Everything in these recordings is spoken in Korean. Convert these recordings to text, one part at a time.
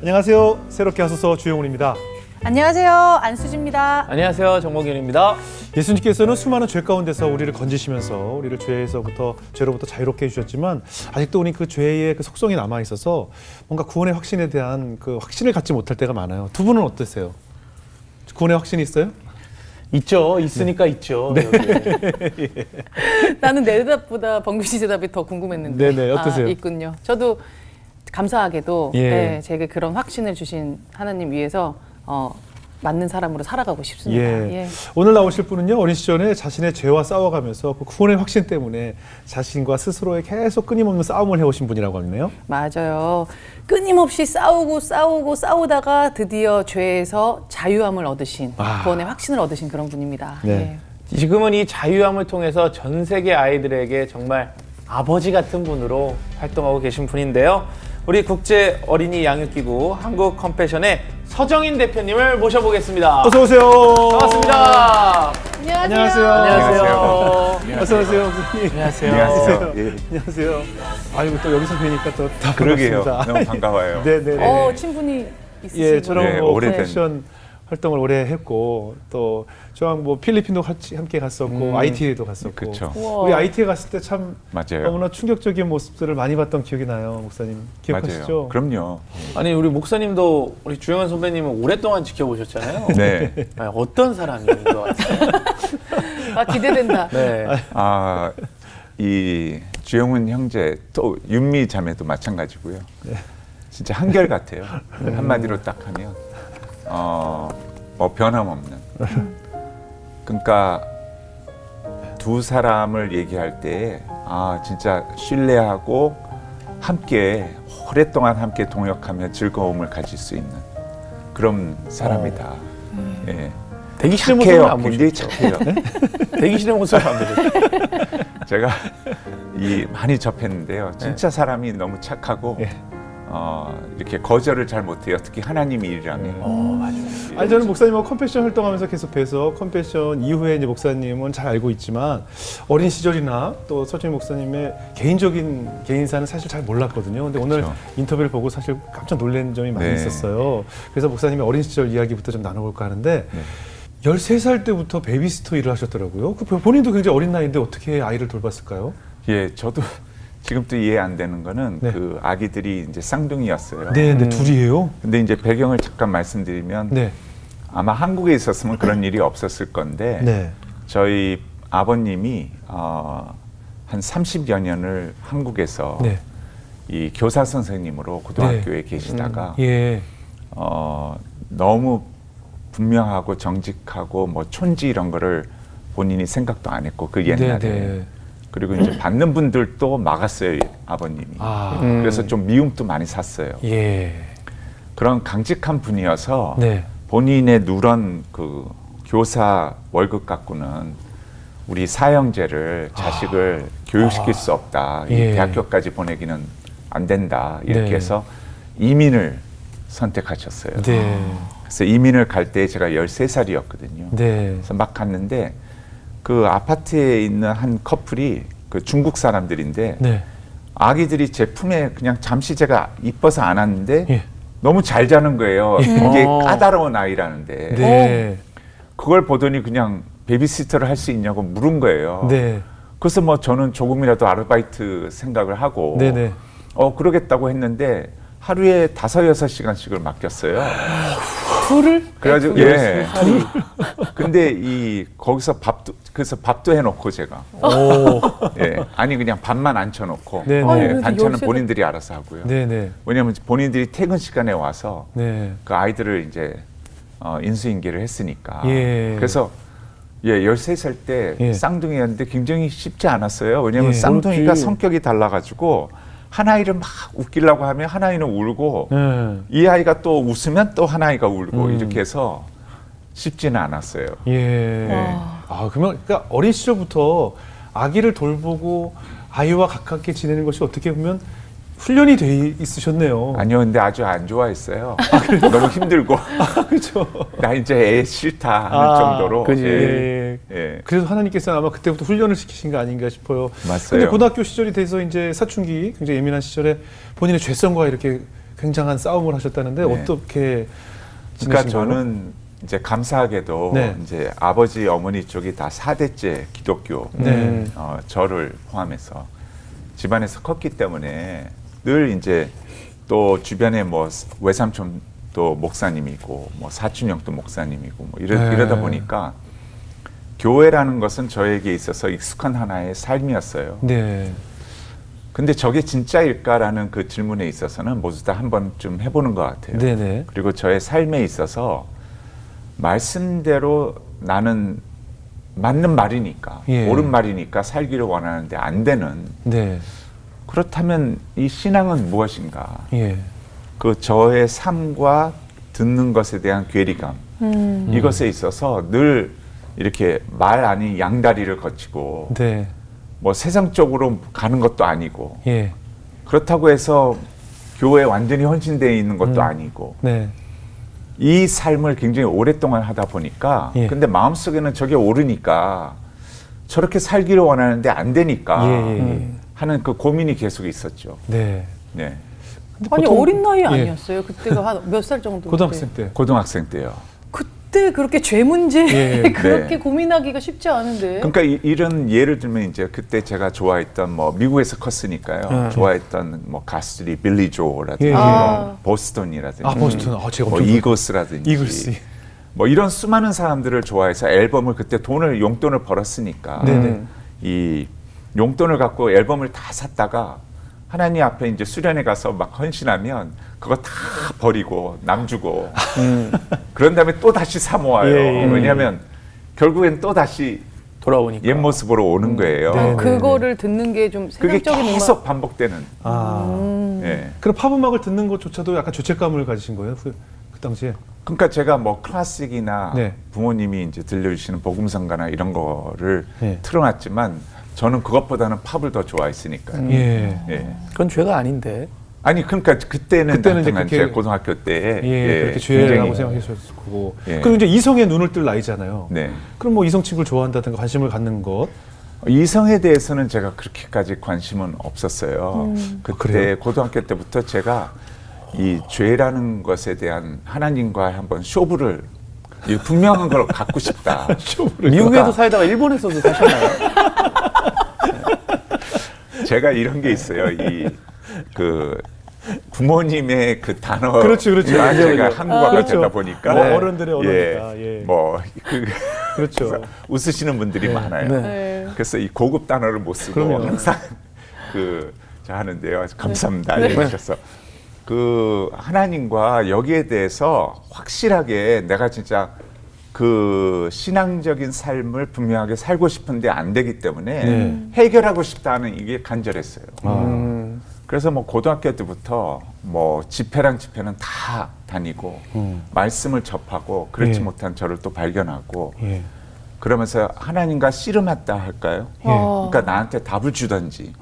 안녕하세요. 새롭게 하소서 주영훈입니다. 안녕하세요. 안수지입니다. 안녕하세요. 정목윤입니다. 예수님께서는 수많은 죄 가운데서 우리를 건지시면서 우리를 죄로부터 자유롭게 해주셨지만 아직도 우리 그 죄의 그 속성이 남아 있어서 뭔가 구원의 확신에 대한 그 확신을 갖지 못할 때가 많아요. 두 분은 어떠세요? 구원의 확신이 있어요? 있죠. 있으니까 있죠. 네. 나는 내 대답보다 범규 씨 대답이 더 궁금했는데. 네네, 어떠세요? 있군요. 저도 감사하게도 예. 네, 제게 그런 확신을 주신 하나님 위해서 맞는 사람으로 살아가고 싶습니다. 예. 오늘 나오실 분은요, 어린 시절에 자신의 죄와 싸워가면서 그 구원의 확신 때문에 자신과 스스로의 계속 끊임없는 싸움을 해오신 분이라고 하네요. 맞아요. 끊임없이 싸우다가 드디어 죄에서 자유함을 얻으신, 구원의 확신을 얻으신 그런 분입니다. 네. 지금은 이 자유함을 통해서 전 세계 아이들에게 정말 아버지 같은 분으로 활동하고 계신 분인데요. 우리 국제 어린이 양육기구 한국 컴패션의 서정인 대표님을 모셔보겠습니다. 어서 오세요. 반갑습니다. 안녕하세요. 안녕하세요. 어서 오세요, 목사님. 안녕하세요. 안녕하세요. 예. 안녕하세요. 아이고 또 여기서 뵈니까 또 다 그러게요. 반갑습니다. 너무 반가워요. 네네. 친분이 있으시고. 예, 저랑 네, 뭐 오래된. 패션 활동을 오래 했고 또 저랑 뭐 필리핀도 같이 함께 갔었고 IT에도 갔었고. 그쵸. 우와. 우리 IT에 갔을 때 참 맞아요. 너무나 충격적인 모습들을 많이 봤던 기억이 나요, 목사님. 기억하시죠? 맞아요. 그럼요. 아니 우리 목사님도 우리 주영은 선배님은 오랫동안 지켜보셨잖아요. 네. 아니, 어떤 사람인 것 같아요? 기대된다. 네. 이 주영훈 형제 또 윤미 자매도 마찬가지고요. 진짜 한결 같아요. 한마디로 딱 하면 뭐 변함없는. 그러니까 두 사람을 얘기할 때 진짜 신뢰하고 함께 오랫동안 함께 동역하며 즐거움을 가질 수 있는 그런 사람이다. 예. 대기실의 모습을 안 굉장히 보셨죠? 착해요. 대기실의 모습을 안 보셨죠? 제가 많이 접했는데요. 진짜 사람이 너무 착하고 이렇게 거절을 잘 못해요. 특히 하나님 일이라면. 맞아요. 아니 저는 목사님하고 컴패션 활동하면서 계속 뵈서 컴패션 이후에 이제 목사님은 잘 알고 있지만 어린 시절이나 또 서진 목사님의 개인적인 개인사는 사실 잘 몰랐거든요. 근데 오늘 그렇죠. 인터뷰를 보고 사실 깜짝 놀란 점이 많이 네. 있었어요. 그래서 목사님의 어린 시절 이야기부터 좀 나눠볼까 하는데 13살 때부터 베이비시터 일을 하셨더라고요. 그 본인도 굉장히 어린 나이인데 어떻게 아이를 돌봤을까요? 예, 저도 지금도 이해 안 되는 거는 네. 그 아기들이 이제 쌍둥이였어요. 네, 네, 둘이에요? 근데 이제 배경을 잠깐 말씀드리면 네. 아마 한국에 있었으면 그런 일이 없었을 건데 네. 저희 아버님이 한 30여 년을 한국에서 네. 이 교사 선생님으로 고등학교에 계시다가 예. 너무 분명하고 정직하고 뭐 촌지 이런 거를 본인이 생각도 안 했고 그 옛날에 네. 그리고 이제 받는 분들도 막았어요, 아버님이. 그래서 좀 미움도 많이 샀어요. 예. 그런 강직한 분이어서 네. 본인의 누런 그 교사 월급 갖고는 우리 사형제를 자식을 교육시킬 수 없다. 이 예. 대학교까지 보내기는 안 된다. 이렇게 네. 해서 이민을 선택하셨어요. 네. 그래서 이민을 갈 때 제가 13살이었거든요. 네. 그래서 막 갔는데 그 아파트에 있는 한 커플이 그 중국 사람들인데 네. 아기들이 제 품에 그냥 잠시 제가 이뻐서 안았는데 예. 너무 잘 자는 거예요. 이게 까다로운 아이라는데 네. 그걸 보더니 그냥 베이비시터를 할 수 있냐고 물은 거예요. 네. 그래서 뭐 저는 조금이라도 아르바이트 생각을 하고 네네. 그러겠다고 했는데 하루에 5, 6시간씩을 맡겼어요. 둘을? 그래가지고 근데 거기서 밥도 해놓고 제가 아니 그냥 밥만 앉혀놓고 네네. 반찬은 열쇠도- 본인들이 알아서 하고요. 네네. 왜냐하면 본인들이 퇴근 시간에 와서 네. 그 아이들을 이제 인수인계를 했으니까. 예. 그래서 13살 때 예. 쌍둥이였는데 굉장히 쉽지 않았어요. 왜냐하면 예. 쌍둥이가 그렇지. 성격이 달라가지고 한 아이를 막 웃기려고 하면 한 아이는 울고 네. 이 아이가 또 웃으면 또 한 아이가 울고 이렇게 해서 쉽지는 않았어요. 예. 그러면 그러니까 어린 시절부터 아기를 돌보고 아이와 가깝게 지내는 것이 어떻게 보면 훈련이 돼 있으셨네요. 아니요, 근데 아주 안 좋아했어요. 너무 힘들고. 그렇죠. 나 이제 애 싫다 하는 정도로. 그지. 예. 예. 그래서 하나님께서는 아마 그때부터 훈련을 시키신 거 아닌가 싶어요. 맞아요. 근데 고등학교 시절이 돼서 이제 사춘기 굉장히 예민한 시절에 본인의 죄성과 이렇게 굉장한 싸움을 하셨다는데 네. 어떻게 그러니까 지내신 거예요? 저는 이제 감사하게도 네. 이제 아버지 어머니 쪽이 다 4대째 기독교 네. 저를 포함해서 집안에서 컸기 때문에 늘 이제 또 주변에 뭐 외삼촌 또 목사님이고 뭐 사촌 형도 목사님이고 뭐 네. 이러다 보니까 교회라는 것은 저에게 있어서 익숙한 하나의 삶이었어요. 네. 근데 저게 진짜일까라는 그 질문에 있어서는 모두 다 한 번쯤 해보는 것 같아요. 네네. 그리고 저의 삶에 있어서 말씀대로 나는 맞는 말이니까 예. 옳은 말이니까 살기를 원하는데 안 되는, 네. 그렇다면 이 신앙은 무엇인가? 예. 그 저의 삶과 듣는 것에 대한 괴리감, 이것에 있어서 늘 이렇게 말 아닌 양다리를 거치고 네. 뭐 세상 쪽으로 가는 것도 아니고 예. 그렇다고 해서 교회에 완전히 헌신되어 있는 것도 아니고 네. 이 삶을 굉장히 오랫동안 하다 보니까 예. 근데 마음속에는 저게 옳으니까 저렇게 살기를 원하는데 안 되니까 예. 하는 그 고민이 계속 있었죠. 네. 네. 아니 보통- 어린 나이 예. 아니었어요? 그때가 한 몇 살 정도? 고등학생 때. 고등학생 때요. 그때 그렇게 죄 문제 예. 그렇게 네. 고민하기가 쉽지 않은데. 그러니까 이런 예를 들면 이제 그때 제가 좋아했던 뭐 미국에서 컸으니까요. 좋아했던 뭐 가수들이 빌리 조라든지 예. 뭐 아. 보스턴이라든지 아, 보스턴. 아, 제가 뭐 엄청 이글스라든지 이글스. 뭐 이런 수많은 사람들을 좋아해서 앨범을 그때 용돈을 벌었으니까 네네. 이 용돈을 갖고 앨범을 다 샀다가 하나님 앞에 이제 수련회 가서 막 헌신하면 그거 다 버리고 남 주고 그런 다음에 또 다시 사 모아요. 예. 왜냐하면 결국엔 또 다시 돌아오니까. 옛 모습으로 오는 거예요. 네. 그거를 듣는 게 좀 그게 세상적인 계속 반복되는. 아. 예. 그럼 팝 음악을 듣는 것조차도 약간 죄책감을 가지신 거예요? 그 당시에? 그러니까 제가 뭐 클래식이나 네. 부모님이 이제 들려주시는 복음성가나 이런 거를 네. 틀어놨지만 저는 그것보다는 팝을 더 좋아했으니까요. 예. 예. 그건 죄가 아닌데. 아니 그러니까 그때는 이제 하여튼간 그렇게- 제 고등학교 때 예, 그렇게 죄라고 생각하셨을 거고. 예. 그리고 이제 이성의 눈을 뜰 나이잖아요. 네. 그럼 뭐 이성 친구를 좋아한다든가 관심을 갖는 것. 이성에 대해서는 제가 그렇게까지 관심은 없었어요. 그때 그래요? 고등학교 때부터 제가 이 죄라는 것에 대한 하나님과의 한번 쇼부를 이 분명한 걸 갖고 싶다. 미국에서 살다가 일본에서도 사셨나요? 제가 이런 게 있어요. 이 그 부모님의 그 단어 그렇죠, 그렇죠. 제가 그렇죠. 한국어가 그렇죠. 되다 보니까 뭐 어른들의 언어니까, 예. 뭐그 그렇죠. 웃으시는 분들이 네. 많아요. 네. 그래서 이 고급 단어를 못 쓰고 그럼요. 항상 저 하는데요. 감사합니다. 알려주셔서 그 하나님과 여기에 대해서 확실하게 내가 진짜 그 신앙적인 삶을 분명하게 살고 싶은데 안 되기 때문에 네. 해결하고 싶다는 이게 간절했어요. 아. 그래서 뭐 고등학교 때부터 뭐 집회는 다 다니고 말씀을 접하고 그렇지 예. 못한 저를 또 발견하고 예. 그러면서 하나님과 씨름했다 할까요? 예. 그러니까 나한테 답을 주든지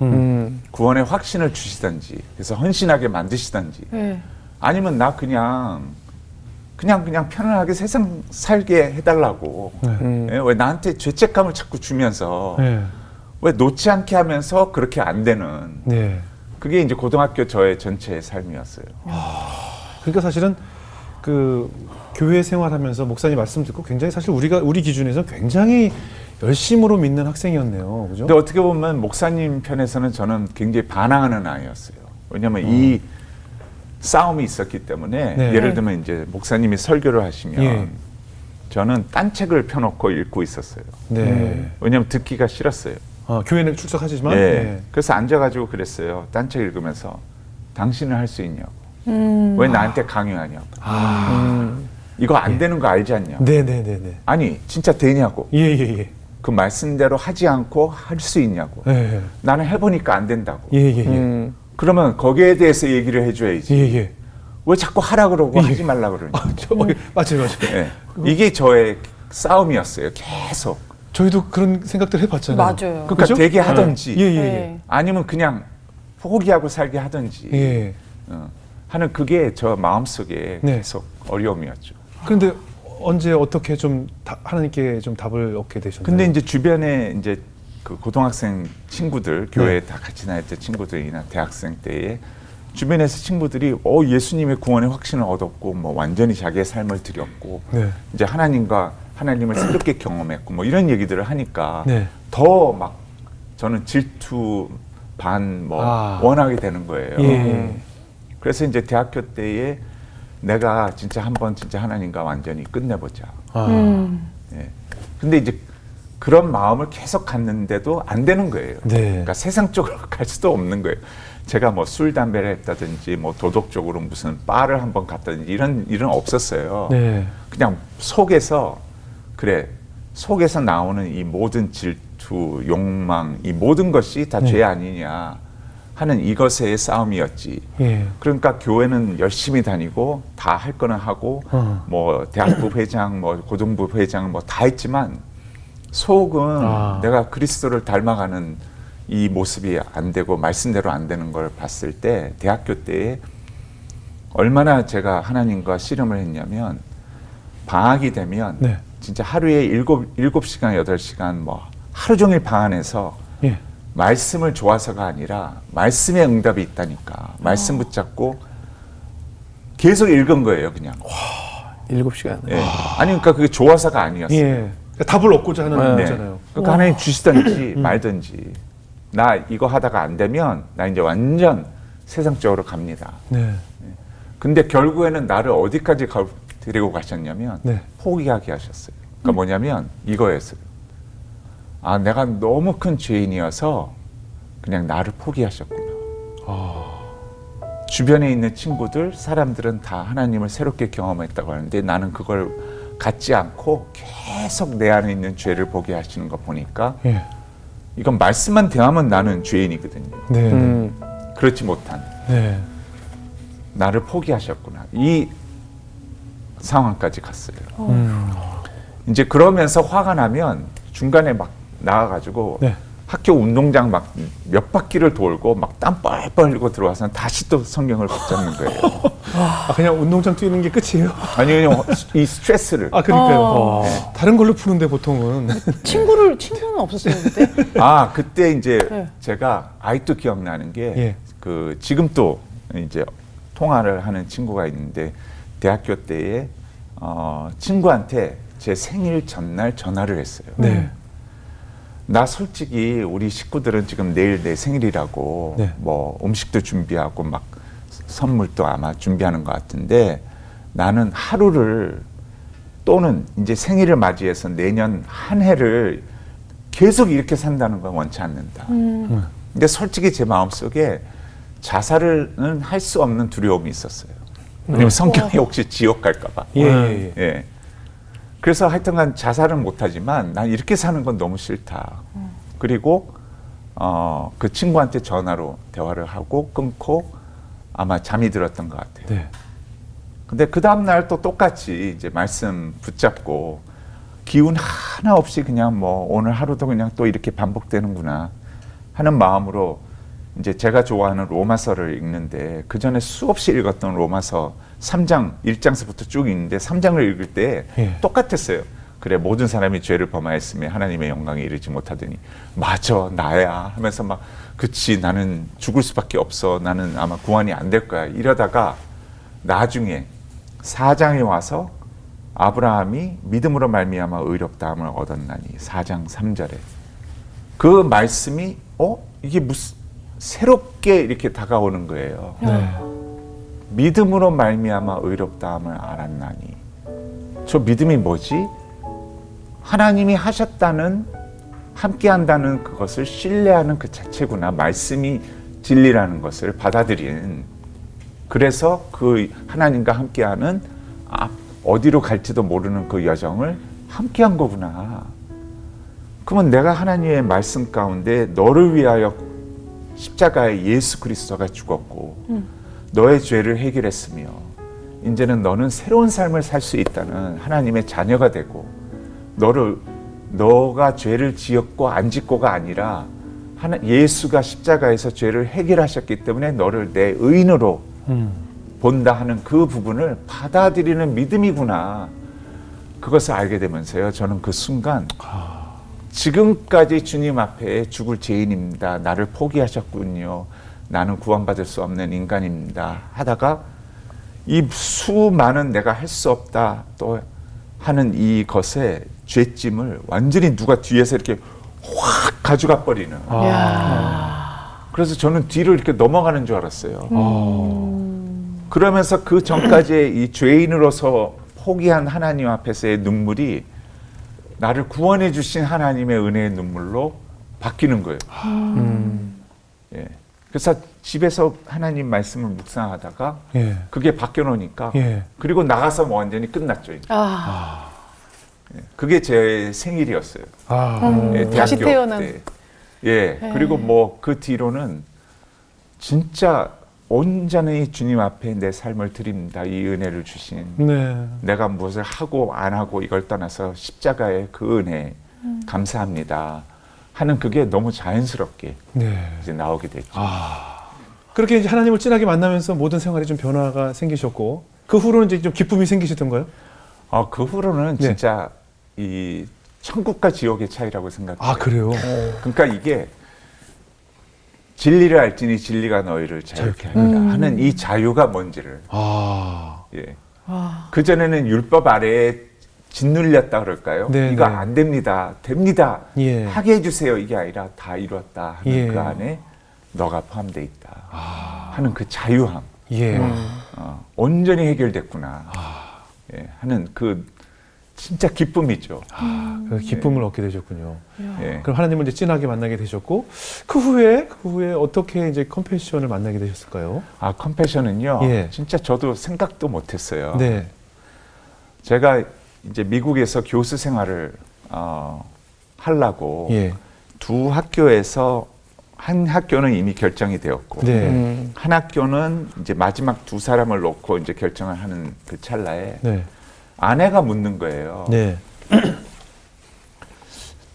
구원의 확신을 주시든지 그래서 헌신하게 만드시든지 네. 아니면 나 그냥 편안하게 세상 살게 해달라고 예, 왜 나한테 죄책감을 자꾸 주면서 예. 왜 놓지 않게 하면서 그렇게 안 되는 네. 그게 이제 고등학교 저의 전체의 삶이었어요. 그러니까 사실은 그 교회 생활하면서 목사님 말씀 듣고 굉장히 사실 우리 기준에서 굉장히 열심으로 믿는 학생이었네요. 그죠? 근데 어떻게 보면 목사님 편에서는 저는 굉장히 반항하는 아이였어요. 왜냐하면 이 싸움이 있었기 때문에 네. 예를 들면 이제 목사님이 설교를 하시면 예. 저는 딴 책을 펴놓고 읽고 있었어요. 네. 왜냐하면 듣기가 싫었어요. 교회는 출석하지만 예. 예. 그래서 앉아가지고 그랬어요. 딴 책 읽으면서 당신은 할 수 있냐고. 왜 나한테 강요하냐고. 이거 안 되는 거 알지 않냐고. 네네네네. 아니 진짜 되냐고. 예예예. 그 말씀대로 하지 않고 할 수 있냐고. 예. 나는 해보니까 안 된다고. 예예예. 그러면 거기에 대해서 얘기를 해줘야지. 예예. 왜 자꾸 하라 그러고 하지 말라 그러냐. 맞아요. 예. 이게 저의 싸움이었어요. 계속. 저희도 그런 생각들 해봤잖아요. 맞아요. 그러니까 그죠? 되게 하든지 예예예. 네. 아니면 그냥 포기하고 살게 하든지 예. 하는 그게 저 마음속에 네. 계속 어려움이었죠. 그런데 언제 어떻게 좀 하나님께 좀 답을 얻게 되셨나요? 근데 이제 주변에 이제 그 고등학생 친구들 교회에 네. 다 같이 다녔던 친구들이나 대학생 때에 주변에서 친구들이 예수님의 구원의 확신을 얻었고 뭐 완전히 자기의 삶을 드렸고 네. 이제 하나님을 새롭게 경험했고 뭐 이런 얘기들을 하니까 네. 더 막 저는 질투 반 뭐 원하게 되는 거예요. 예. 그래서 이제 대학교 때에 내가 진짜 한번 진짜 하나님과 완전히 끝내보자. 예. 근데 이제 그런 마음을 계속 갖는데도 안 되는 거예요. 네. 그러니까 세상 쪽으로 갈 수도 없는 거예요. 제가 뭐 술, 담배를 했다든지 뭐 도덕적으로 무슨 바를 한번 갔다든지 이런 일은 없었어요. 네. 그냥 속에서 나오는 이 모든 질투, 욕망, 이 모든 것이 다 죄 아니냐 하는 이것의 싸움이었지. 예. 그러니까 교회는 열심히 다니고 다 할 거는 하고 뭐 대학부 회장, 뭐 고등부 회장 뭐 다 했지만 속은 내가 그리스도를 닮아가는 이 모습이 안 되고 말씀대로 안 되는 걸 봤을 때 대학교 때에 얼마나 제가 하나님과 씨름을 했냐면 방학이 되면 네. 진짜 하루에 7시간, 8시간 뭐 하루 종일 방 안에서 예. 말씀을 좋아서가 아니라 말씀의 응답이 있다니까 말씀 붙잡고 계속 읽은 거예요 그냥. 7시간. 예. 아니 그러니까 그게 좋아서가 아니었어요. 예. 그러니까 답을 얻고자 하는 거잖아요. 그러니까 하나님 주시든지 말든지 나 이거 하다가 안 되면 나 이제 완전 세상적으로 갑니다. 네. 근데 결국에는 나를 어디까지 데리고 가셨냐면 네. 포기하게 하셨어요. 그러니까 뭐냐면 이거였어요. 내가 너무 큰 죄인이어서 그냥 나를 포기하셨구나. 주변에 있는 친구들, 사람들은 다 하나님을 새롭게 경험했다고 하는데 나는 그걸 갖지 않고 계속 내 안에 있는 죄를 보게 하시는 거 보니까 예. 이건 말씀만 대하면 나는 죄인이거든요. 네. 그렇지 못한 네. 나를 포기하셨구나. 이 상황까지 갔어요. 이제 그러면서 화가 나면 중간에 막 나가가지고 네. 학교 운동장 막 몇 바퀴를 돌고 막 땀 뻘뻘 흘리고 들어와서 다시 또 성경을 붙잡는 거예요. 그냥 운동장 뛰는 게 끝이에요? 아니 그냥 이 스트레스를. 그러니까요. 다른 걸로 푸는데 보통은. 친구는 없었어요 그때? 그때 이제 네. 제가 아직도 기억나는 게 예. 지금 또 이제 통화를 하는 친구가 있는데 대학교 때에 친구한테 제 생일 전날 전화를 했어요. 네. 나 솔직히 우리 식구들은 지금 내일 내 생일이라고 네. 뭐 음식도 준비하고 막 선물도 아마 준비하는 것 같은데 나는 하루를 또는 이제 생일을 맞이해서 내년 한 해를 계속 이렇게 산다는 건 원치 않는다. 근데 솔직히 제 마음속에 자살은 할 수 없는 두려움이 있었어요. 왜냐면 성경에 혹시 지옥 갈까 봐. 예. 예. 그래서 하여튼간 자살은 못하지만 난 이렇게 사는 건 너무 싫다. 그리고 그 친구한테 전화로 대화를 하고 끊고 아마 잠이 들었던 것 같아요. 네. 근데 그 다음날 또 똑같이 이제 말씀 붙잡고 기운 하나 없이 그냥 뭐 오늘 하루도 그냥 또 이렇게 반복되는구나 하는 마음으로 이제 제가 좋아하는 로마서를 읽는데 그 전에 수없이 읽었던 로마서 3장 1장서부터 쭉 읽는데 3장을 읽을 때 똑같았어요. 그래 모든 사람이 죄를 범하였으며 하나님의 영광에 이르지 못하더니 맞아 나야 하면서 막 그치 나는 죽을 수밖에 없어 나는 아마 구원이 안 될 거야 이러다가 나중에 4장에 와서 아브라함이 믿음으로 말미암아 의롭다함을 얻었나니 4장 3절에 그 말씀이 이게 무슨 새롭게 이렇게 다가오는 거예요. 네. 믿음으로 말미암아 의롭다함을 알았나니 저 믿음이 뭐지? 하나님이 하셨다는 함께한다는 그것을 신뢰하는 그 자체구나. 말씀이 진리라는 것을 받아들인 그래서 그 하나님과 함께하는 어디로 갈지도 모르는 그 여정을 함께한 거구나. 그러면 내가 하나님의 말씀 가운데 너를 위하여 십자가에 예수 그리스도가 죽었고 너의 죄를 해결했으며 이제는 너는 새로운 삶을 살 수 있다는 하나님의 자녀가 되고 너가 죄를 지었고 안 짓고가 아니라 예수가 십자가에서 죄를 해결하셨기 때문에 너를 내 의인으로 본다 하는 그 부분을 받아들이는 믿음이구나. 그것을 알게 되면서요. 저는 그 순간 지금까지 주님 앞에 죽을 죄인입니다. 나를 포기하셨군요. 나는 구원받을 수 없는 인간입니다 하다가 이 수많은 내가 할 수 없다 또 하는 이것에 죄짐을 완전히 누가 뒤에서 이렇게 확 가져가 버리는. 그래서 저는 뒤로 이렇게 넘어가는 줄 알았어요. 그러면서 그 전까지의 이 죄인으로서 포기한 하나님 앞에서의 눈물이 나를 구원해 주신 하나님의 은혜의 눈물로 바뀌는 거예요. 예. 그래서 집에서 하나님 말씀을 묵상하다가 예. 그게 바뀌어 놓으니까 예. 그리고 나가서 뭐 완전히 끝났죠. 이제. 예. 그게 제 생일이었어요. 예, 다시 태어난. 때. 예. 그리고 뭐 그 뒤로는 진짜 온전히 주님 앞에 내 삶을 드립니다. 이 은혜를 주신 네. 내가 무엇을 하고 안 하고 이걸 떠나서 십자가의 그 은혜 감사합니다 하는 그게 너무 자연스럽게 네. 이제 나오게 됐죠. 그렇게 이제 하나님을 진하게 만나면서 모든 생활에 좀 변화가 생기셨고 그 후로는 이제 좀 기쁨이 생기시던가요? 그 후로는 네. 진짜 이 천국과 지옥의 차이라고 생각해요. 아 그래요? 그러니까 이게 진리를 알지니 진리가 너희를 자유케 하리라 하는 이 자유가 뭔지를 예. 그 전에는 율법 아래에 짓눌렸다 그럴까요? 네, 이거 네. 안 됩니다. 됩니다. 예. 하게 해주세요. 이게 아니라 다 이뤘다 하는 예. 그 안에 너가 포함되어 있다 하는 그 자유함. 예. 온전히 해결됐구나 예, 하는 그 진짜 기쁨이죠. 그래서 기쁨을 얻게 되셨군요. 예. 그럼 하나님을 이제 진하게 만나게 되셨고 그 후에 어떻게 이제 컴패션을 만나게 되셨을까요? 컴패션은요. 예. 진짜 저도 생각도 못했어요. 네. 제가 이제 미국에서 교수 생활을 하려고 예. 두 학교에서 한 학교는 이미 결정이 되었고 네. 한 학교는 이제 마지막 두 사람을 놓고 이제 결정을 하는 그 찰나에 네. 아내가 묻는 거예요. 네.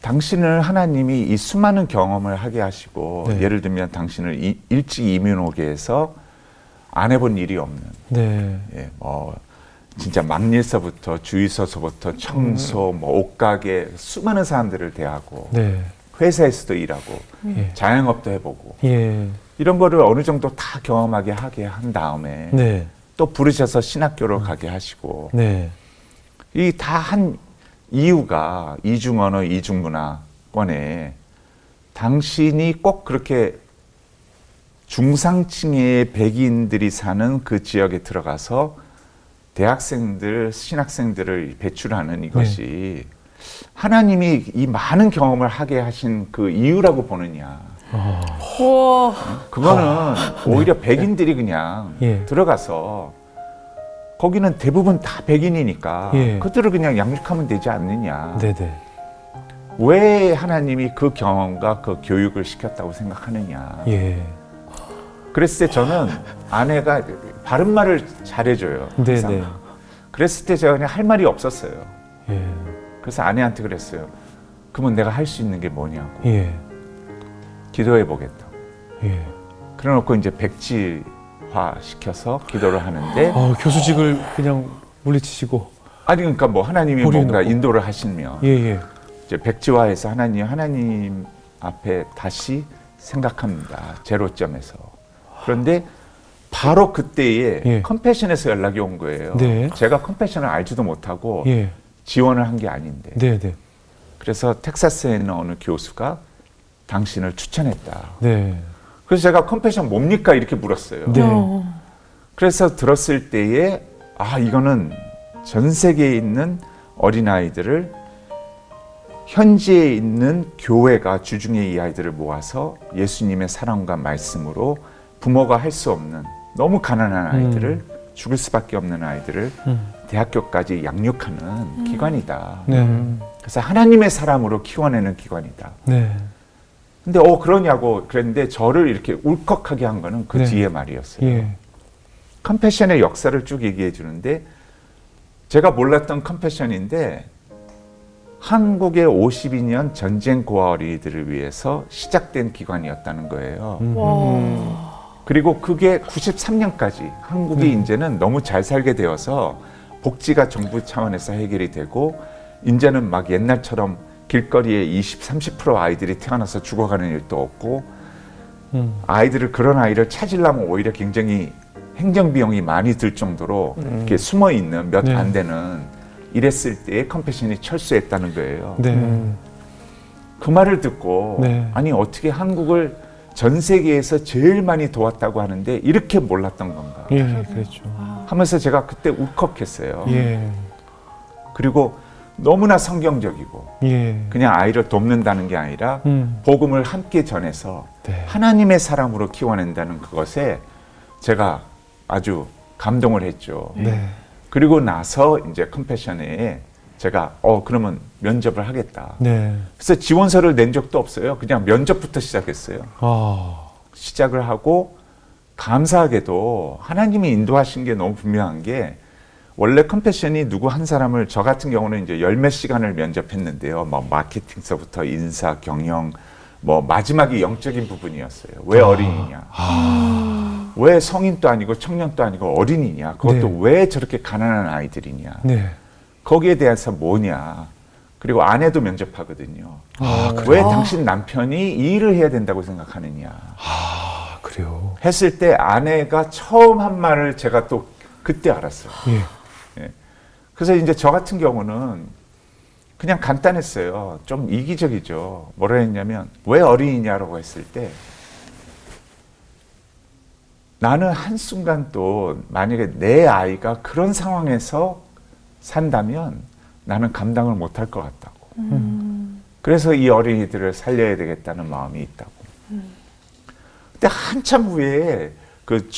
당신을 하나님이 이 수많은 경험을 하게 하시고 네. 예를 들면 당신을 일찍 이민 오게 해서 안 해본 일이 없는 네. 예, 뭐 진짜 막일서부터 주유소서부터 청소, 뭐 옷가게 수많은 사람들을 대하고 네. 회사에서도 일하고 예. 자영업도 해보고 예. 이런 거를 어느 정도 다 경험하게 하게 한 다음에 네. 또 부르셔서 신학교를 가게 하시고 네. 이 다 한 이유가 이중언어 이중문화권에 당신이 꼭 그렇게 중상층의 백인들이 사는 그 지역에 들어가서 대학생들, 신학생들을 배출하는 이것이 하나님이 이 많은 경험을 하게 하신 그 이유라고 보느냐. 우와. 그거는 오히려 백인들이 그냥 예. 들어가서 거기는 대부분 다 백인이니까 예. 그들을 그냥 양육하면 되지 않느냐. 네네. 왜 하나님이 그 경험과 그 교육을 시켰다고 생각하느냐. 예. 그랬을 때 저는 아내가 바른 말을 잘해줘요. 항상. 네네. 그랬을 때 제가 그냥 할 말이 없었어요. 예. 그래서 아내한테 그랬어요. 그러면 내가 할 수 있는 게 뭐냐고. 예. 기도해 보겠다. 예. 그래 놓고 이제 백지화 시켜서 기도를 하는데 교수직을 그냥 물리치시고. 아니 그러니까 뭐 하나님이 버리는 뭔가 거. 인도를 하시면 예, 예. 이제 백지화해서 하나님 앞에 다시 생각합니다. 제로점에서. 그런데 바로 그때에 예. 컴패션에서 연락이 온 거예요. 네. 제가 컴패션을 알지도 못하고 예. 지원을 한 게 아닌데. 네, 네. 그래서 텍사스에 있는 어느 교수가 당신을 추천했다. 네. 그래서 제가 컴패션 뭡니까? 이렇게 물었어요. 네. 그래서 들었을 때에 이거는 전 세계에 있는 어린아이들을 현지에 있는 교회가 주중에 이 아이들을 모아서 예수님의 사랑과 말씀으로 부모가 할 수 없는 너무 가난한 아이들을 죽을 수밖에 없는 아이들을 대학교까지 양육하는 기관이다. 네. 그래서 하나님의 사람으로 키워내는 기관이다. 네. 근데 그러냐고 그랬는데 저를 이렇게 울컥하게 한 거는 그 네. 뒤에 말이었어요. 예. 컴패션의 역사를 쭉 얘기해 주는데 제가 몰랐던 컴패션인데 한국의 52년 전쟁 고아 어린이들을 위해서 시작된 기관이었다는 거예요. 와. 그리고 그게 93년까지 한국이 이제는 너무 잘 살게 되어서 복지가 정부 차원에서 해결이 되고 이제는 막 옛날처럼 길거리에 20, 30% 아이들이 태어나서 죽어가는 일도 없고 아이들을 그런 아이를 찾으려면 오히려 굉장히 행정 비용이 많이 들 정도로 이렇게 숨어 있는 몇 네. 안 되는 이랬을 때에 컴패션이 철수했다는 거예요. 네. 그 말을 듣고 네. 아니 어떻게 한국을 전 세계에서 제일 많이 도왔다고 하는데 이렇게 몰랐던 건가 예, 그렇죠. 하면서 제가 그때 울컥했어요. 예. 그리고 너무나 성경적이고 예. 그냥 아이를 돕는다는 게 아니라 복음을 함께 전해서 네. 하나님의 사람으로 키워낸다는 그것에 제가 아주 감동을 했죠. 네. 그리고 나서 이제 컴패션에 제가 그러면 면접을 하겠다. 네. 그래서 지원서를 낸 적도 없어요. 그냥 면접부터 시작했어요. 아. 시작을 하고 감사하게도 하나님이 인도하신 게 너무 분명한 게 원래 컴패션이 누구 한 사람을 저 같은 경우는 이제 열 몇 시간을 면접했는데요. 뭐 마케팅서부터 인사, 경영, 뭐 마지막이 영적인 부분이었어요. 왜 어린이냐? 왜 성인도 아니고 청년도 아니고 어린이냐? 그것도 네. 왜 저렇게 가난한 아이들이냐? 네. 거기에 대해서 뭐냐? 그리고 아내도 면접하거든요. 아, 왜 당신 남편이 이 일을 해야 된다고 생각하느냐? 아, 그래요. 했을 때 아내가 처음 한 말을 제가 또 그때 알았어요. 예. 그래서 이제 저 같은 경우는 그냥 간단했어요. 좀 이기적이죠. 뭐라 했냐면 왜 어린이냐라고 했을 때 나는 한순간 또 만약에 내 아이가 그런 상황에서 산다면 나는 감당을 못할 것 같다고. 그래서 이 어린이들을 살려야 되겠다는 마음이 있다고. 근데 한참 후에 그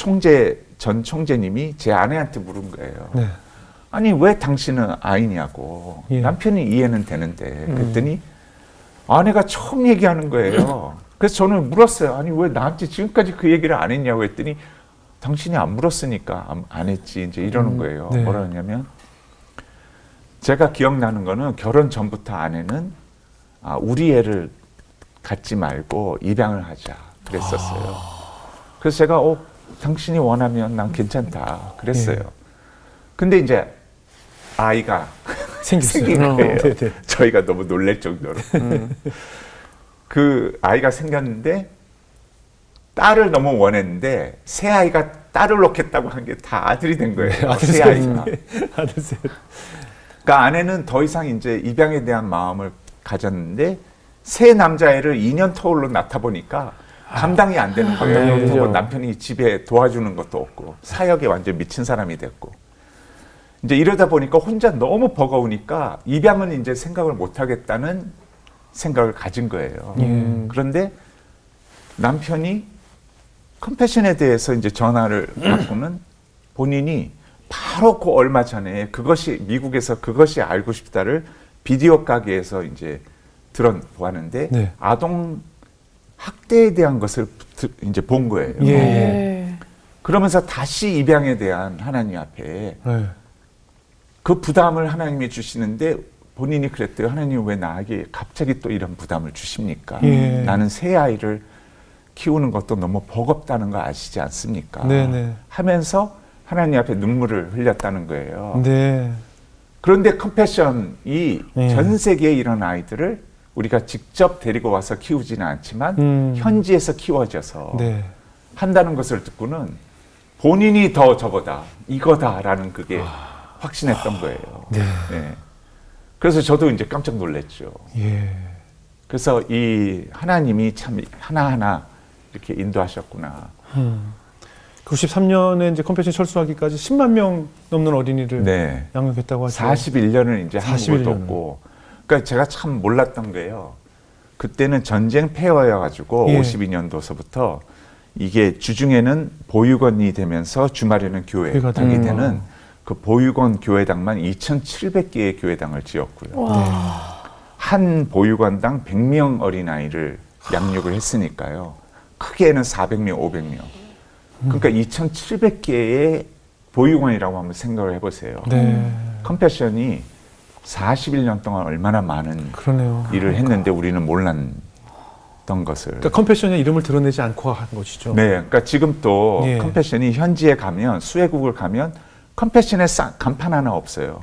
전 총재님이 제 아내한테 물은 거예요. 네. 아니 왜 당신은 아이냐고. 예. 남편이 이해는 되는데. 그랬더니 아내가 처음 얘기하는 거예요. 그래서 저는 물었어요. 아니 왜 나한테 지금까지 그 얘기를 안 했냐고 했더니 당신이 안 물었으니까 안 했지 이제 이러는 거예요. 네. 뭐라 하냐면 제가 기억나는 거는 결혼 전부터 아내는 우리 애를 갖지 말고 입양을 하자 그랬었어요. 그래서 제가 당신이 원하면 난 괜찮다 그랬어요. 예. 근데 이제 아이가 생겼어요. 생긴 거예요. 네, 네. 저희가 너무 놀랄 정도로. 그 아이가 생겼는데 딸을 너무 원했는데 새 아이가 딸을 놓겠다고 한 게 다 아들이 된 거예요. 아들 새 아이가. 아들 셋. 그러니까 아내는 더 이상 이제 입양에 대한 마음을 가졌는데 새 남자애를 2년 터울로 낳다 보니까 감당이 안 되는 거예요. 네. 그렇다고 남편이 집에 도와주는 것도 없고 사역에 완전 미친 사람이 됐고 이제 이러다 보니까 혼자 너무 버거우니까 입양은 이제 생각을 못 하겠다는 생각을 가진 거예요. 그런데 남편이 컴패션에 대해서 이제 전화를 받고는 본인이 바로 그 얼마 전에 미국에서 그것이 알고 싶다를 비디오 가게에서 이제 들어보았는데 네. 아동 학대에 대한 것을 이제 본 거예요. 예. 네. 그러면서 다시 입양에 대한 하나님 앞에 네. 그 부담을 하나님이 주시는데 본인이 그랬대요. 하나님 왜 나에게 갑자기 또 이런 부담을 주십니까? 예. 나는 새 아이를 키우는 것도 너무 버겁다는 거 아시지 않습니까? 네네. 하면서 하나님 앞에 눈물을 흘렸다는 거예요. 네. 그런데 컴패션이 예. 전 세계에 이런 아이들을 우리가 직접 데리고 와서 키우지는 않지만 현지에서 키워져서 네. 한다는 것을 듣고는 본인이 더 저거다, 이거다라는 그게 확신했던 거예요. 네. 네. 그래서 저도 이제 깜짝 놀랐죠. 예. 그래서 이 하나님이 참 하나하나 이렇게 인도하셨구나. 93년에 이제 컴패션 철수하기까지 10만 명 넘는 어린이를 네. 양육했다고 하죠. 41년을 이제 41 한국을 년을. 돕고. 그러니까 제가 참 몰랐던 거예요. 그때는 전쟁 폐허여가지고 예. 52년도서부터 이게 주중에는 보육원이 되면서 주말에는 교회가 교회당이 되고. 되는 그 보육원 교회당만 2,700개의 교회당을 지었고요. 한 보육원당 100명 어린아이를 양육을 했으니까요. 크게는 400명, 500명. 그러니까 2,700개의 보육원이라고 한번 생각을 해보세요. 네. 컴패션이 41년 동안 얼마나 많은 그러네요. 일을 했는데 우리는 몰랐던 것을. 그러니까 컴패션의 이름을 드러내지 않고 한 것이죠. 네, 그러니까 지금 또 예. 컴패션이 현지에 가면 수혜국을 가면 컴패션의 간판 하나 없어요.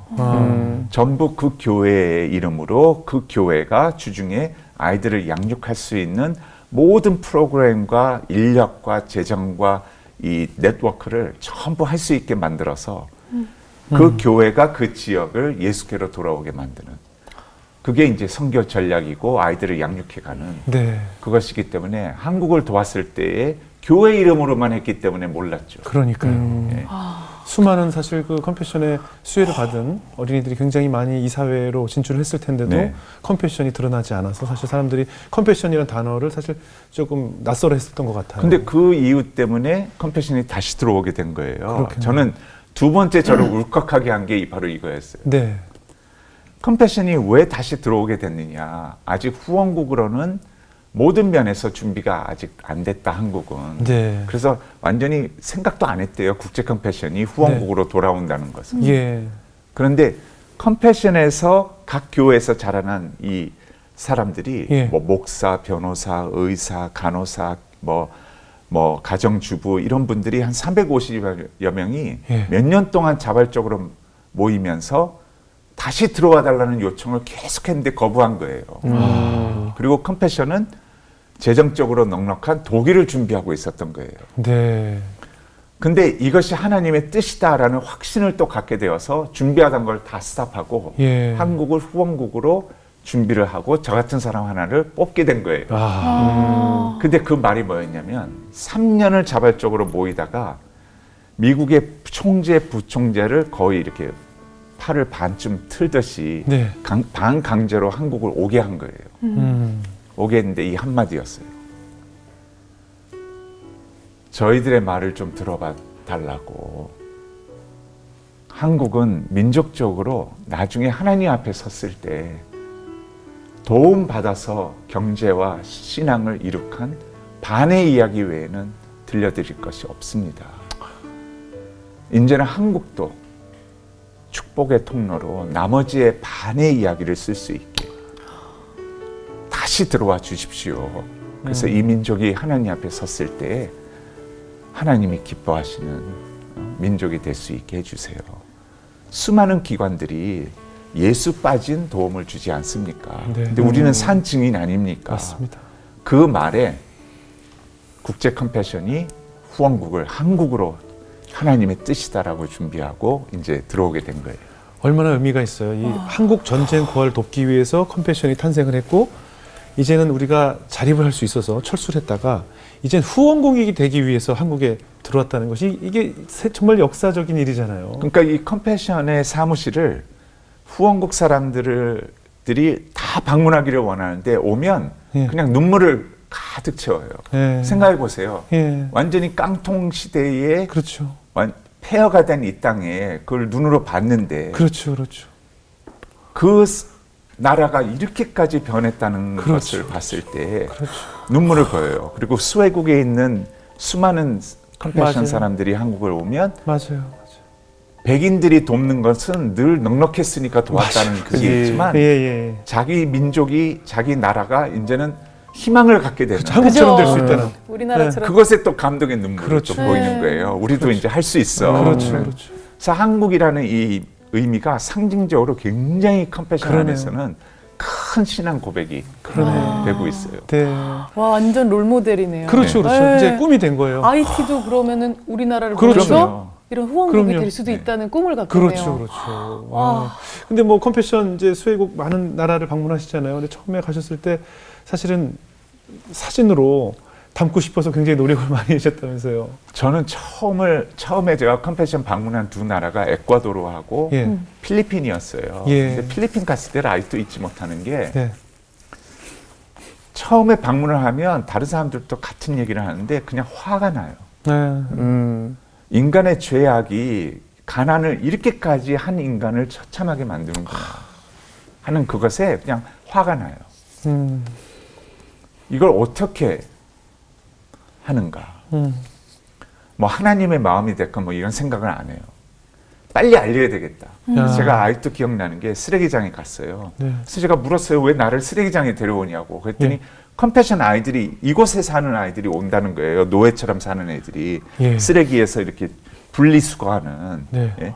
전부 그 교회의 이름으로 그 교회가 주중에 아이들을 양육할 수 있는 모든 프로그램과 인력과 재정과 이 네트워크를 전부 할 수 있게 만들어서 그 교회가 그 지역을 예수께로 돌아오게 만드는, 그게 이제 선교 전략이고 아이들을 양육해가는 네. 그것이기 때문에 한국을 도왔을 때에 교회 이름으로만 했기 때문에 몰랐죠. 그러니까요. 예. 수많은 사실 그 컴패션의 수혜를 받은 어린이들이 굉장히 많이 이 사회로 진출을 했을 텐데도 네. 컴패션이 드러나지 않아서 사실 사람들이 컴패션이라는 단어를 사실 조금 낯설어 했었던 것 같아요. 근데 그 이유 때문에 컴패션이 다시 들어오게 된 거예요. 그렇겠네요. 저는 두 번째 저를 울컥하게 한 게 바로 이거였어요. 네. 컴패션이 왜 다시 들어오게 됐느냐. 아직 후원국으로는 모든 면에서 준비가 아직 안 됐다, 한국은. 네. 그래서 완전히 생각도 안 했대요. 국제 컴패션이 후원국으로 돌아온다는 것은. 예. 그런데 컴패션에서 각 교회에서 자라난 이 사람들이 예. 뭐 목사, 변호사, 의사, 간호사, 뭐 가정주부 이런 분들이 한 350여 명이 예. 몇 년 동안 자발적으로 모이면서 다시 들어와 달라는 요청을 계속했는데 거부한 거예요. 그리고 컴패션은 재정적으로 넉넉한 독일을 준비하고 있었던 거예요. 네. 근데 이것이 하나님의 뜻이다라는 확신을 또 갖게 되어서 준비하던 걸 다 스탑하고 예. 한국을 후원국으로 준비를 하고 저 같은 사람 하나를 뽑게 된 거예요. 근데 그 말이 뭐였냐면 3년을 자발적으로 모이다가 미국의 총재, 부총재를 거의 이렇게 팔을 반쯤 틀듯이 네. 반강제로 한국을 오게 한 거예요. 오게 했는데 이 한마디였어요. 저희들의 말을 좀 들어봐 달라고. 한국은 민족적으로 나중에 하나님 앞에 섰을 때 도움 받아서 경제와 신앙을 이룩한 반의 이야기 외에는 들려드릴 것이 없습니다. 이제는 한국도 축복의 통로로 나머지의 반의 이야기를 쓸 수 있게 다시 들어와 주십시오. 그래서 이 민족이 하나님 앞에 섰을 때 하나님이 기뻐하시는 민족이 될 수 있게 해주세요. 수많은 기관들이 예수 빠진 도움을 주지 않습니까? 네. 근데 우리는 산 증인 아닙니까? 맞습니다. 그 말에 국제 컴패션이 후원국을 한국으로 하나님의 뜻이다라고 준비하고 이제 들어오게 된 거예요. 얼마나 의미가 있어요. 이 한국 전쟁 고아를 돕기 위해서 컴패션이 탄생을 했고 이제는 우리가 자립을 할 수 있어서 철수를 했다가 이젠 후원국이 되기 위해서 한국에 들어왔다는 것이 이게 정말 역사적인 일이잖아요. 그러니까 이 컴패션의 사무실을 후원국 사람들이 다 방문하기를 원하는데 오면 예. 그냥 눈물을 가득 채워요. 예. 생각해 보세요. 예. 완전히 깡통 시대에 그렇죠. 폐허가 된 이 땅에 그걸 눈으로 봤는데 그렇죠. 그렇죠. 그 나라가 이렇게까지 변했다는 그렇죠. 것을 봤을 때 그렇죠. 눈물을 보여요. 그리고 수혜국에 있는 수많은 컴패션 맞아요. 사람들이 한국을 오면 맞아요. 백인들이 돕는 것은 늘 넉넉했으니까 도왔다는 그게 있지만 예, 예. 자기 민족이 자기 나라가 이제는 희망을 갖게 되는 한국처럼 될 수 있다는. 우리나라처럼. 그것에 또 감동의 눈물이 그렇죠. 또 보이는 거예요. 우리도 이제 할 수 있어. 그렇죠. 그렇죠. 그래서 한국이라는 이 의미가 상징적으로 굉장히 컴패션 그러네요. 안에서는 큰 신앙 고백이 되고 있어요. 네. 와, 완전 롤모델이네요. 그렇죠. 그렇죠. 네. 이제 꿈이 된 거예요. IT도 그러면은 우리나라를 그렇죠. 보면서 이런 후원국이 그럼요. 될 수도 네. 있다는 꿈을 갖고 있네요. 그렇죠, 그렇죠. 와. 근데 뭐 컴패션 이제 수혜국 많은 나라를 방문하시잖아요. 근데 처음에 가셨을 때 사실은 사진으로 담고 싶어서 굉장히 노력을 많이 하셨다면서요. 저는 처음에 제가 컴패션 방문한 두 나라가 에콰도르하고 예. 필리핀이었어요. 예. 근데 필리핀 갔을 때를 아직도 잊지 못하는 게 네. 처음에 방문을 하면 다른 사람들도 같은 얘기를 하는데 그냥 화가 나요. 네. 인간의 죄악이 가난을 이렇게까지 한 인간을 처참하게 만드는구나 하는 그것에 그냥 화가 나요. 이걸 어떻게 하는가? 뭐 하나님의 마음이 됐건 뭐 이런 생각을 안 해요. 빨리 알려야 되겠다. 그래서 제가 아직도 기억나는 게 쓰레기장에 갔어요. 네. 그래서 제가 물었어요. 왜 나를 쓰레기장에 데려오냐고. 그랬더니 예. 컴패션 아이들이 이곳에 사는 아이들이 온다는 거예요. 노예처럼 사는 애들이 예. 쓰레기에서 이렇게 분리수거하는. 네. 예.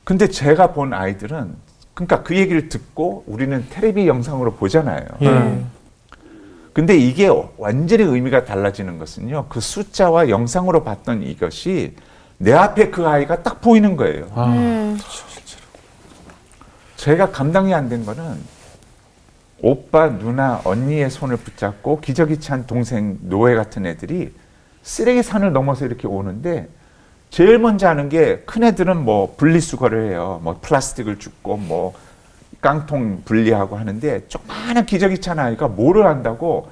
근데 제가 본 아이들은 그러니까 그 얘기를 듣고 우리는 텔레비 영상으로 보잖아요. 예. 근데 이게 완전히 의미가 달라지는 것은요. 그 숫자와 영상으로 봤던 이것이 내 앞에 그 아이가 딱 보이는 거예요. 제가 감당이 안 된 거는 오빠, 누나, 언니의 손을 붙잡고 기저귀 찬 동생, 노예 같은 애들이 쓰레기 산을 넘어서 이렇게 오는데 제일 먼저 하는 게 큰 애들은 뭐 분리수거를 해요. 뭐 플라스틱을 줍고 뭐 깡통 분리하고 하는데 조그마한 기저귀 찬 아이가 뭐를 한다고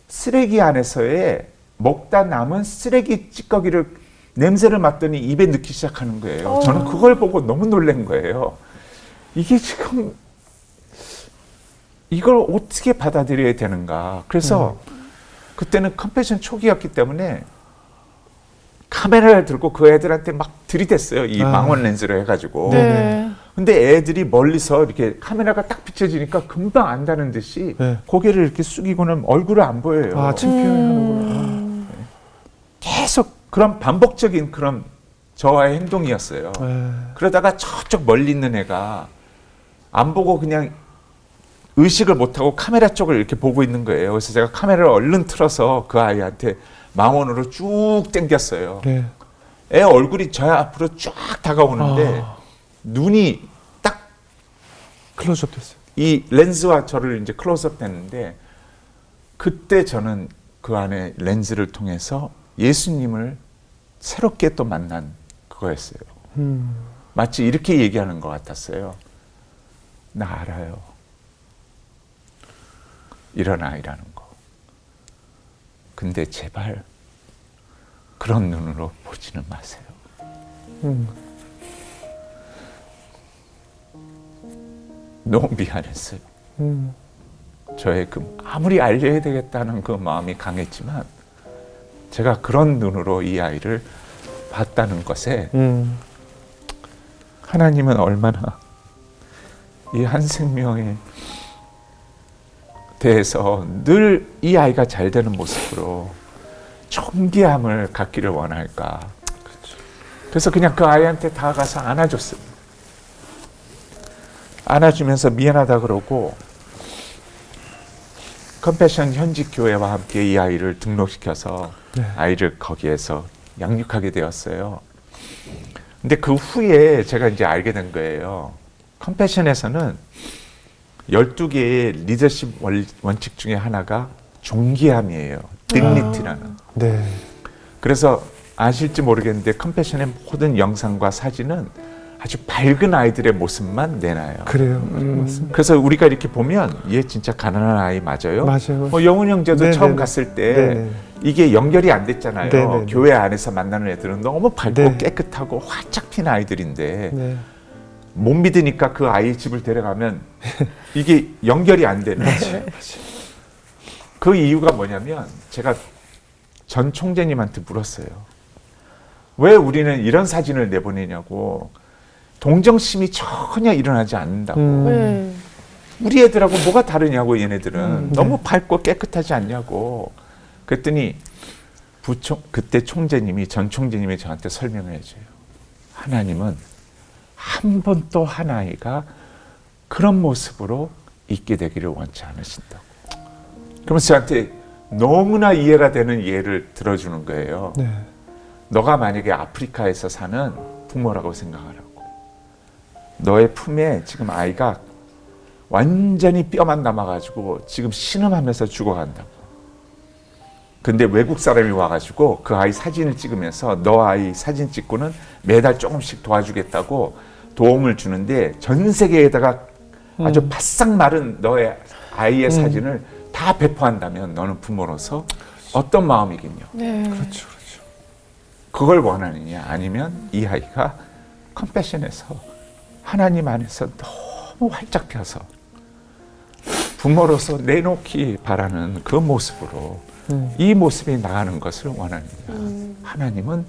쓰레기 안에서의 먹다 남은 쓰레기 찌꺼기를 냄새를 맡더니 입에 넣기 시작하는 거예요. 저는 그걸 보고 너무 놀란 거예요. 이게 지금 이걸 어떻게 받아들여야 되는가. 그래서 그때는 컴패션 초기였기 때문에 카메라를 들고 그 애들한테 막 들이댔어요. 이 망원 렌즈를 해가지고. 네. 근데 애들이 멀리서 이렇게 카메라가 딱 비춰지니까 금방 안다는 듯이 네. 고개를 이렇게 숙이고는 얼굴을 안 보여요. 아, 창피하는구나. 계속 그런 반복적인 그런 저와의 행동이었어요. 그러다가 저쪽 멀리 있는 애가 안 보고 그냥 의식을 못하고 카메라 쪽을 이렇게 보고 있는 거예요. 그래서 제가 카메라를 얼른 틀어서 그 아이한테 망원으로 쭉 당겼어요. 네. 애 얼굴이 저 앞으로 쫙 다가오는데 눈이 딱 클로즈업 됐어요. 이 렌즈와 저를 이제 클로즈업 했는데 그때 저는 그 안에 렌즈를 통해서 예수님을 새롭게 또 만난 그거였어요. 마치 이렇게 얘기하는 것 같았어요. 나 알아요. 이런 아이라는 거. 근데 제발 그런 눈으로 보지는 마세요. 너무 미안했어요. 저의 그 아무리 알려야 되겠다는 그 마음이 강했지만 제가 그런 눈으로 이 아이를 봤다는 것에 하나님은 얼마나 이 한 생명에 대해서 늘 이 아이가 잘 되는 모습으로 존귀함을 갖기를 원할까. 그래서 그냥 그 아이한테 다가가서 안아줬어요. 안아주면서 미안하다 그러고 컴패션 현직 교회와 함께 이 아이를 등록시켜서 아이를 거기에서 양육하게 되었어요. 근데 그 후에 제가 이제 알게 된 거예요. 컴패션에서는 12개의 리더십 원칙 중에 하나가 존귀함이에요. dignity라는. 네. 그래서 아실지 모르겠는데 컴패션의 모든 영상과 사진은 아주 밝은 아이들의 모습만 내놔요. 그래요. 맞습니다. 그래서 우리가 이렇게 보면 얘 진짜 가난한 아이 맞아요? 맞아요. 영훈 형제도 네네네. 처음 갔을 때 네네. 이게 연결이 안 됐잖아요. 네네네. 교회 안에서 만나는 애들은 너무 밝고 네. 깨끗하고 활짝 핀 아이들인데 네. 못 믿으니까 그 아이 집을 데려가면 이게 연결이 안 되는 거죠. 그 이유가 뭐냐면 제가 전 총재님한테 물었어요. 왜 우리는 이런 사진을 내보내냐고. 동정심이 전혀 일어나지 않는다고. 우리 애들하고 뭐가 다르냐고 얘네들은. 너무 밝고 깨끗하지 않냐고. 그랬더니 그때 총재님이 전 총재님이 저한테 설명을 해줘요. 하나님은 한 번도 한 아이가 그런 모습으로 있게 되기를 원치 않으신다고. 그러면서 저한테 너무나 이해가 되는 예를 들어주는 거예요. 네. 너가 만약에 아프리카에서 사는 부모라고 생각하라고. 너의 품에 지금 아이가 완전히 뼈만 남아가지고 지금 신음하면서 죽어간다고. 근데 외국 사람이 와가지고 그 아이 사진을 찍으면서 너 아이 사진 찍고는 매달 조금씩 도와주겠다고 도움을 주는데 전 세계에다가 아주 바싹 마른 너의 아이의 사진을 다 배포한다면 너는 부모로서 어떤 마음이겠냐. 그렇죠. 그걸 원하느냐 아니면 이 아이가 컴패션에서 하나님 안에서 너무 활짝 펴서 부모로서 내놓기 바라는 그 모습으로 이 모습이 나가는 것을 원하느냐. 하나님은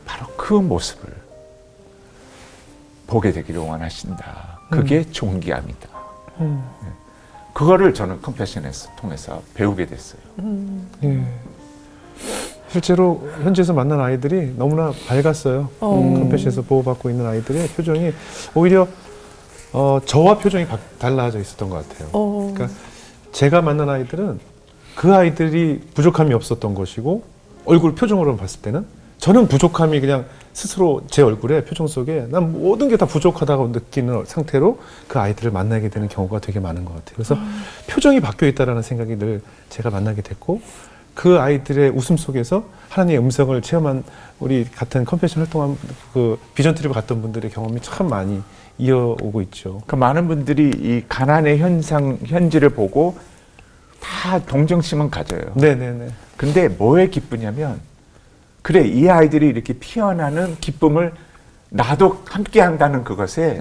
바로 그 모습을 보게 되기를 원하신다. 그게 존귀함이다. 그거를 저는 컴패션에서 통해서 배우게 됐어요. 예. 실제로 현지에서 만난 아이들이 너무나 밝았어요. 컴패션에서 보호받고 있는 아이들의 표정이 오히려 저와 표정이 달라져 있었던 것 같아요. 그러니까 제가 만난 아이들은 그 아이들이 부족함이 없었던 것이고 얼굴 표정으로 봤을 때는 저는 부족함이 그냥 스스로 제 얼굴에 표정 속에 난 모든 게 다 부족하다고 느끼는 상태로 그 아이들을 만나게 되는 경우가 되게 많은 것 같아요. 그래서 표정이 바뀌어 있다라는 생각이 늘 제가 만나게 됐고 그 아이들의 웃음 속에서 하나님의 음성을 체험한 우리 같은 컴패션 활동한 그 비전 트립을 갔던 분들의 경험이 참 많이 이어오고 있죠. 그 많은 분들이 이 가난의 현지를 보고 다 동정심은 가져요. 네네네. 근데 뭐에 기쁘냐면 그래 이 아이들이 이렇게 피어나는 기쁨을 나도 함께 한다는 그것에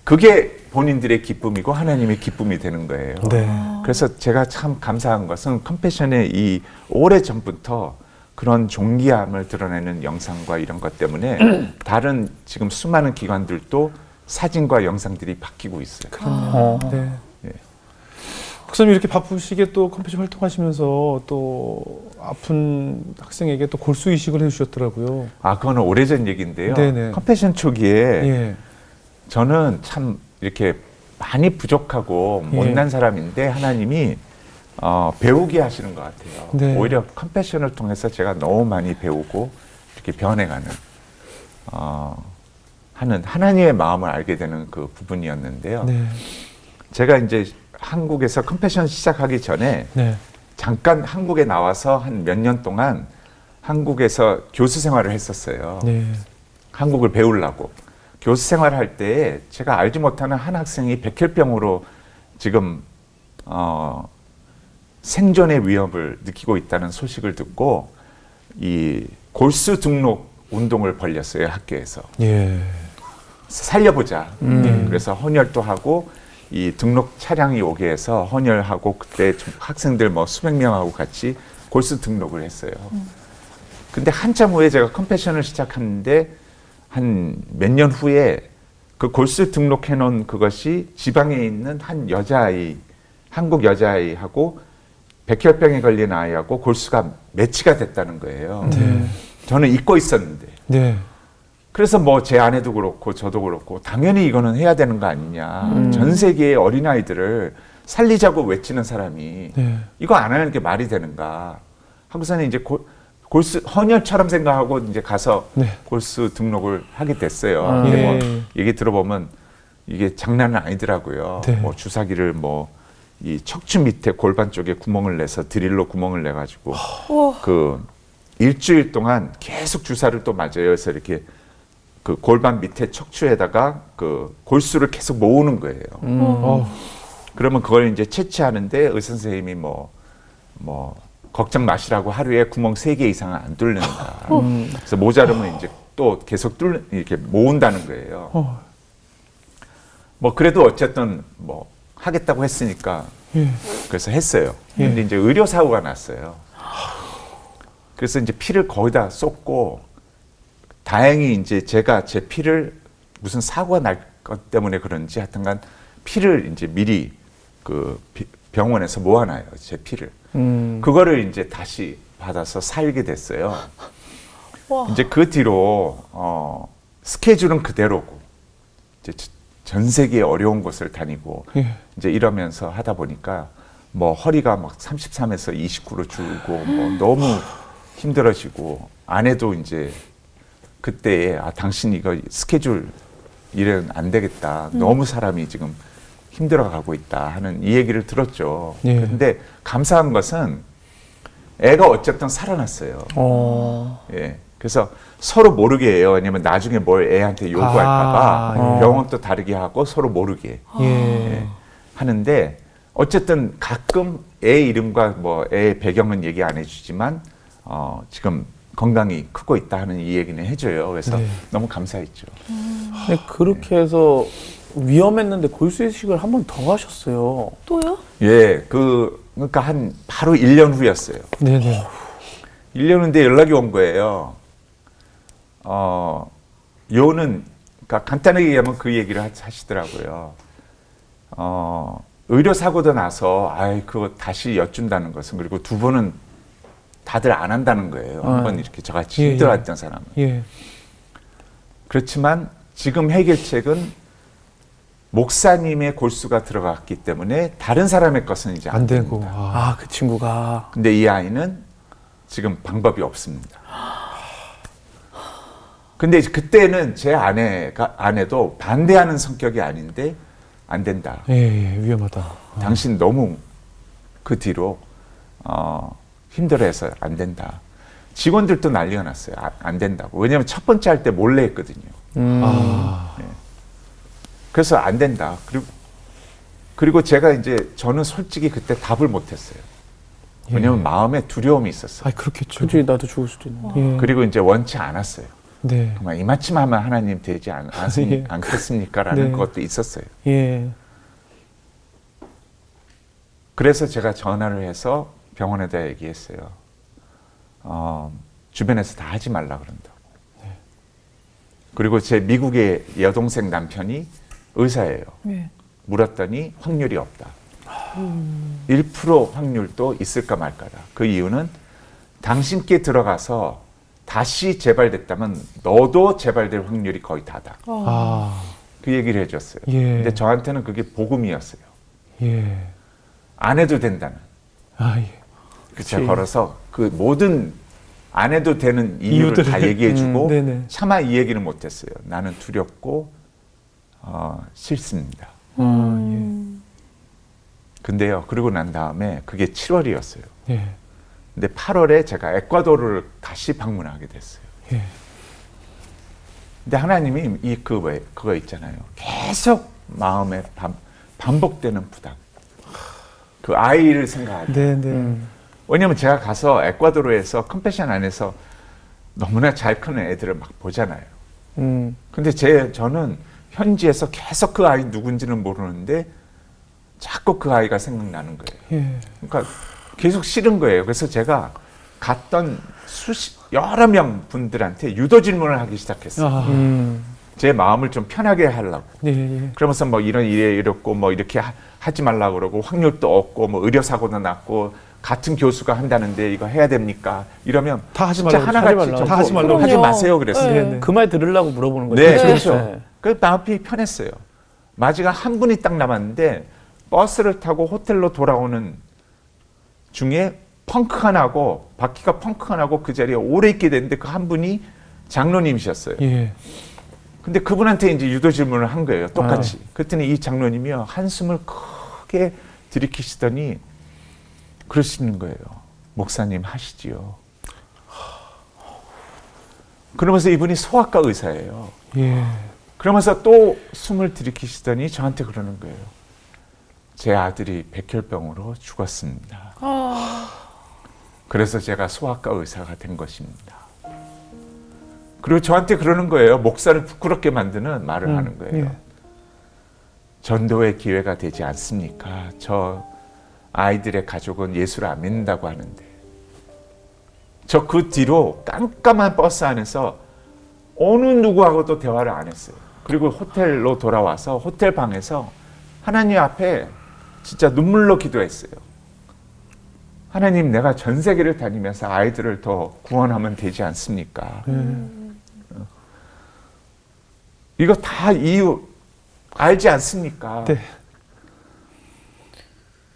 그게 본인들의 기쁨이고 하나님의 기쁨이 되는 거예요. 네. 그래서 제가 참 감사한 것은 컴패션의 이 오래전부터 그런 존귀함을 드러내는 영상과 이런 것 때문에 다른 지금 수많은 기관들도 사진과 영상들이 바뀌고 있어요. 네. 예. 목사님 이렇게 바쁘시게 또 컴패션 활동하시면서 또 아픈 학생에게 또 골수 이식을 해주셨더라고요. 아, 그거는 오래전 얘기인데요. 네네. 컴패션 초기에 예. 저는 참 이렇게 많이 부족하고 못난 사람인데 하나님이 배우게 하시는 것 같아요. 네. 오히려 컴패션을 통해서 제가 너무 많이 배우고 이렇게 변해가는 하는 하나님의 마음을 알게 되는 그 부분이었는데요. 네. 제가 이제 한국에서 컴패션 시작하기 전에 네. 잠깐 한국에 나와서 한 몇 년 동안 한국에서 교수 생활을 했었어요. 네. 한국을 배우려고. 교수 생활할 때에 제가 알지 못하는 한 학생이 백혈병으로 지금 생존의 위협을 느끼고 있다는 소식을 듣고 이 골수 등록 운동을 벌였어요, 학교에서. 예. 살려보자. 그래서 헌혈도 하고 이 등록 차량이 오게 해서 헌혈하고 그때 좀 학생들 뭐 수백 명하고 같이 골수 등록을 했어요. 근데 한참 후에 제가 컴패션을 시작하는데 한 몇 년 후에 그 골수 등록해 놓은 그것이 지방에 있는 한 여자아이, 한국 여자아이하고 백혈병에 걸린 아이하고 골수가 매치가 됐다는 거예요. 네. 저는 잊고 있었는데. 네. 그래서 뭐 제 아내도 그렇고 저도 그렇고 당연히 이거는 해야 되는 거 아니냐. 전 세계의 어린아이들을 살리자고 외치는 사람이 네. 이거 안 하는 게 말이 되는가. 하고서는 이제 골수 헌혈처럼 생각하고 이제 가서 네. 골수 등록을 하게 됐어요. 아, 근데 예. 뭐 얘기 들어보면 이게 장난은 아니더라고요. 네. 뭐 주사기를 뭐 이 척추 밑에 골반 쪽에 구멍을 내서 드릴로 구멍을 내 가지고 그 일주일 동안 계속 주사를 또 맞아요. 그래서 이렇게 그 골반 밑에 척추에다가 그 골수를 계속 모으는 거예요. 그러면 그걸 이제 채취하는데 의사 선생님이 뭐 걱정 마시라고 하루에 구멍 3개 이상은 안 뚫는다. 그래서 모자르면 이제 또 계속 이렇게 모은다는 거예요. 뭐 그래도 어쨌든 뭐 하겠다고 했으니까 예. 그래서 했어요. 근데 이제 의료 사고가 났어요. 그래서 이제 피를 거의 다 쏟고 다행히 이제 제가 제 피를 무슨 사고가 날 것 때문에 그런지 하여튼간 피를 이제 미리 그 병원에서 모아놔요. 제 피를. 그거를 이제 다시 받아서 살게 됐어요. 이제 그 뒤로 스케줄은 그대로고 이제 전 세계 어려운 곳을 다니고 예. 이제 이러면서 하다 보니까 뭐 허리가 막 33에서 29로 줄고 뭐 너무 힘들어지고 아내도 이제 그때 당신 이거 스케줄 일은 안 되겠다. 너무 사람이 지금 힘들어가고 있다 하는 이 얘기를 들었죠. 예. 근데 감사한 것은 애가 어쨌든 살아났어요. 예. 그래서 서로 모르게 해요. 왜냐면 나중에 뭘 애한테 요구할까봐 예. 병원도 다르게 하고 서로 모르게 예. 하는데 어쨌든 가끔 애 이름과 뭐 애 배경은 얘기 안 해주지만 지금 건강이 크고 있다 하는 이 얘기는 해줘요. 그래서 네. 너무 감사했죠. 근데 그렇게 해서 위험했는데 골수 이식을 한 번 더 하셨어요. 또요? 예, 그러니까 한 바로 1년 후였어요. 네네. 1년 후인데 연락이 온 거예요. 요는 그러니까 간단하게 얘기하면 그 얘기를 하시더라고요. 의료 사고도 나서 그거 다시 여쭌다는 것은 그리고 두 번은 다들 안 한다는 거예요. 한번 이렇게 저같이 예, 힘들어했던 사람은. 예. 그렇지만 지금 해결책은 목사님의 골수가 들어갔기 때문에 다른 사람의 것은 이제 안 되고. 됩니다. 아. 그 친구가. 근데 이 아이는 지금 방법이 없습니다. 근데 이제 그때는 제 아내도 반대하는 성격이 아닌데 안 된다. 예, 위험하다. 당신 너무 그 뒤로 힘들어해서 안 된다. 직원들도 난리가 났어요. 안 된다고. 왜냐하면 첫 번째 할 때 몰래 했거든요. 아. 그래서 안 된다. 그리고 제가 이제 저는 솔직히 그때 답을 못했어요. 왜냐하면 마음에 두려움이 있었어요. 아, 그렇겠죠. 그치, 나도 죽을 수도 있는데. 예. 그리고 이제 원치 않았어요. 네. 정말 이마침 하면 하나님 되지 예. 않겠습니까라는 네. 것도 있었어요. 예. 그래서 제가 전화를 해서 병원에다 얘기했어요. 주변에서 다 하지 말라 그런다고. 그리고 제 미국의 여동생 남편이 의사예요. 네. 물었더니 확률이 없다. 1% 확률도 있을까 말까다. 그 이유는 당신께 들어가서 다시 재발됐다면 너도 재발될 확률이 거의 다다. 아. 그 얘기를 해줬어요. 예. 근데 저한테는 그게 복음이었어요. 예. 안 해도 된다는. 아, 예. 제가 걸어서 그 모든 안 해도 되는 이유를 다 이유들을. 얘기해주고 네네. 차마 이 얘기는 못했어요. 나는 두렵고 싫습니다. 근데요, 그러고 난 다음에 그게 7월이었어요. 예. 근데 8월에 제가 에콰도르를 다시 방문하게 됐어요. 예. 근데 하나님이 그거 있잖아요. 계속 마음에 반복되는 부담. 그 아이를 생각하죠. 네, 네. 왜냐면 제가 가서 에콰도르에서 컴패션 안에서 너무나 잘 크는 애들을 막 보잖아요. 근데 저는 현지에서 계속 그 아이 누군지는 모르는데 자꾸 그 아이가 생각나는 거예요. 예. 그러니까 계속 싫은 거예요. 그래서 제가 갔던 여러 명 분들한테 유도 질문을 하기 시작했어요. 아. 제 마음을 좀 편하게 하려고. 예, 예. 그러면서 뭐 이런 일에 이렇고 뭐 이렇게 하지 말라고 그러고 확률도 없고 뭐 의료사고도 났고 같은 교수가 한다는데 이거 해야 됩니까? 이러면 다 하지 진짜 말라고 하나같이 다 하지 말라고. 하지 그럼요. 마세요 그랬어요. 네, 네. 그 말 들으려고 물어보는 거죠. 네, 네. 그렇죠. 네. 그 마음이 편했어요. 마지막 한 분이 딱 남았는데 버스를 타고 호텔로 돌아오는 중에 펑크가 나고 바퀴가 펑크가 나고 그 자리에 오래 있게 됐는데 그 한 분이 장로님이셨어요. 예. 근데 그분한테 이제 유도 질문을 한 거예요. 똑같이. 그랬더니 이 장로님이요 한숨을 크게 들이키시더니 그러시는 거예요. 목사님 하시지요. 그러면서 이분이 소아과 의사예요. 예. 그러면서 또 숨을 들이키시더니 저한테 그러는 거예요. 제 아들이 백혈병으로 죽었습니다. 그래서 제가 소아과 의사가 된 것입니다. 그리고 저한테 그러는 거예요. 목사를 부끄럽게 만드는 말을 하는 거예요. 예. 전도의 기회가 되지 않습니까? 저 아이들의 가족은 예수를 안 믿는다고 하는데. 저 그 뒤로 깜깜한 버스 안에서 어느 누구하고도 대화를 안 했어요. 그리고 호텔로 돌아와서 호텔 방에서 하나님 앞에 진짜 눈물로 기도했어요. 하나님, 내가 전 세계를 다니면서 아이들을 더 구원하면 되지 않습니까? 이거 다 이유 알지 않습니까? 네.